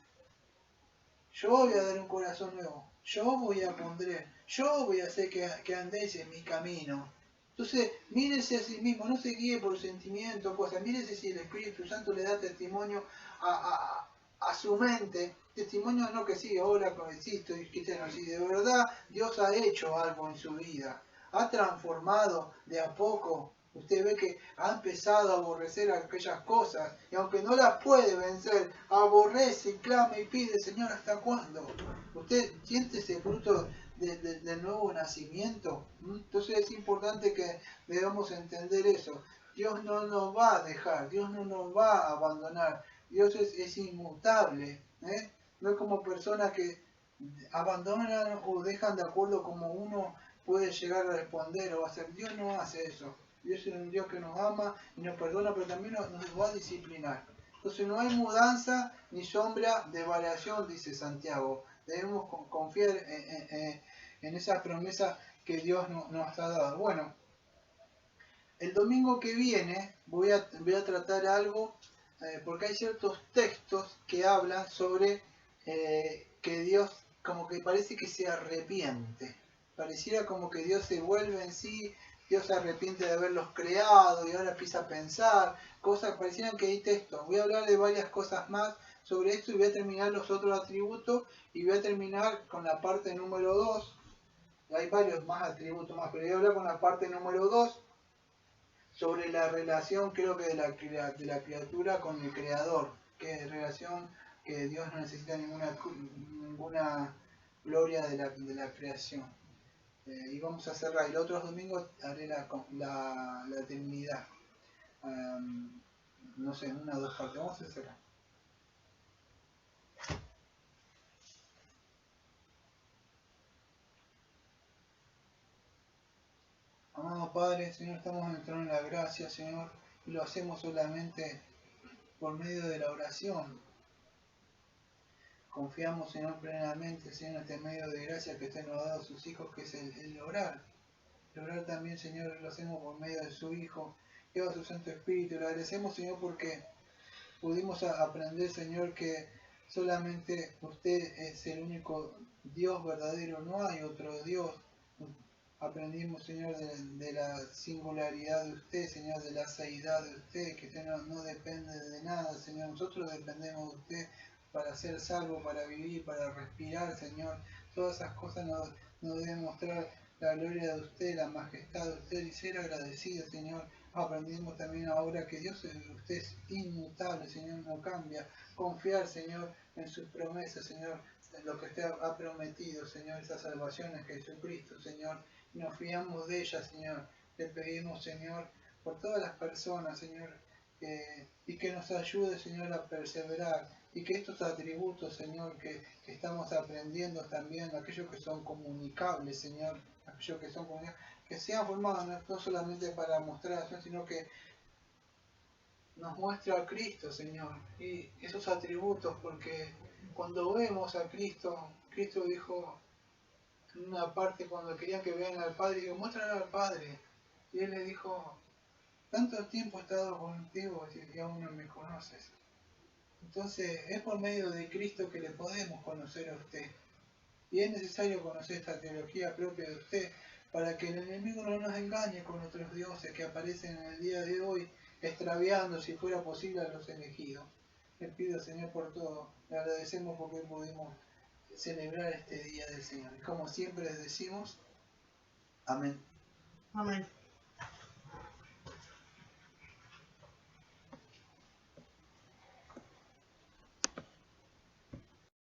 Yo voy a dar un corazón nuevo. Yo voy a pondré. Yo voy a hacer que andéis en mi camino. Entonces, mírese a sí mismo, no se guíe por sentimientos, cosas. Mírese si el Espíritu Santo le da testimonio a su mente. Testimonio no que sí, ahora existo y cristiano. Si de verdad Dios ha hecho algo en su vida, ha transformado de a poco. Usted ve que ha empezado a aborrecer aquellas cosas y aunque no las puede vencer, aborrece y clama y pide, Señor, ¿hasta cuándo? Usted siente ese fruto del nuevo nacimiento. Entonces es importante que debamos entender eso. Dios no nos va a dejar, Dios no nos va a abandonar. Dios es inmutable. No es como personas que abandonan o dejan de acuerdo como uno puede llegar a responder o hacer. Dios no hace eso. Dios es un Dios que nos ama y nos perdona, pero también nos va a disciplinar. Entonces no hay mudanza ni sombra de variación, dice Santiago. Debemos confiar en esa promesa que Dios nos ha dado. Bueno, el domingo que viene voy a tratar algo, porque hay ciertos textos que hablan sobre que Dios como que parece que se arrepiente. Pareciera como que Dios se vuelve en sí, Dios se arrepiente de haberlos creado y ahora empieza a pensar, cosas parecieran que hay textos. Voy a hablar de varias cosas más sobre esto y voy a terminar los otros atributos y voy a terminar con la parte número 2. Hay varios más atributos más, pero voy a hablar con la parte número 2 sobre la relación, creo que de la criatura con el creador, que es relación que Dios no necesita ninguna gloria de la creación. Y vamos a cerrar. Y los otros domingos haré la Trinidad. No sé, en una o dos partes. Vamos a cerrar. Amado Padre, Señor, estamos en el trono de la gracia, Señor, y lo hacemos solamente por medio de la oración. Confiamos, Señor, plenamente, Señor, en este medio de gracia que usted nos ha dado a sus hijos, que es el orar. El orar también, Señor, lo hacemos por medio de su Hijo, que va su Santo Espíritu. Le agradecemos, Señor, porque pudimos aprender, Señor, que solamente usted es el único Dios verdadero, no hay otro Dios. Aprendimos, Señor, de la singularidad de usted, Señor, de la seidad de usted, que usted no depende de nada, Señor. Nosotros dependemos de usted para ser salvo, para vivir, para respirar, Señor. Todas esas cosas nos deben mostrar la gloria de usted, la majestad de usted y ser agradecidos, Señor. Aprendimos también ahora que Dios, usted es inmutable, Señor, no cambia. Confiar, Señor, en sus promesas, Señor, en lo que usted ha prometido, Señor, esa salvación en Jesucristo, Señor. Nos fiamos de ella, Señor. Le pedimos, Señor, por todas las personas, Señor, y que nos ayude, Señor, a perseverar. Y que estos atributos, Señor, que estamos aprendiendo también, aquellos que son comunicables, Señor, aquellos que son comunicables, que sean formados no solamente para mostrar, sino que nos muestra a Cristo, Señor, y esos atributos, porque cuando vemos a Cristo, Cristo dijo en una parte cuando querían que vean al Padre, dijo, muéstralo al Padre. Y él le dijo, tanto tiempo he estado contigo y aún no me conoces. Entonces es por medio de Cristo que le podemos conocer a usted. Y es necesario conocer esta teología propia de usted para que el enemigo no nos engañe con otros dioses que aparecen en el día de hoy, extraviando, si fuera posible, a los elegidos. Le pido, Señor, por todo. Le agradecemos porque pudimos celebrar este día del Señor. Y como siempre les decimos, amén. Amén.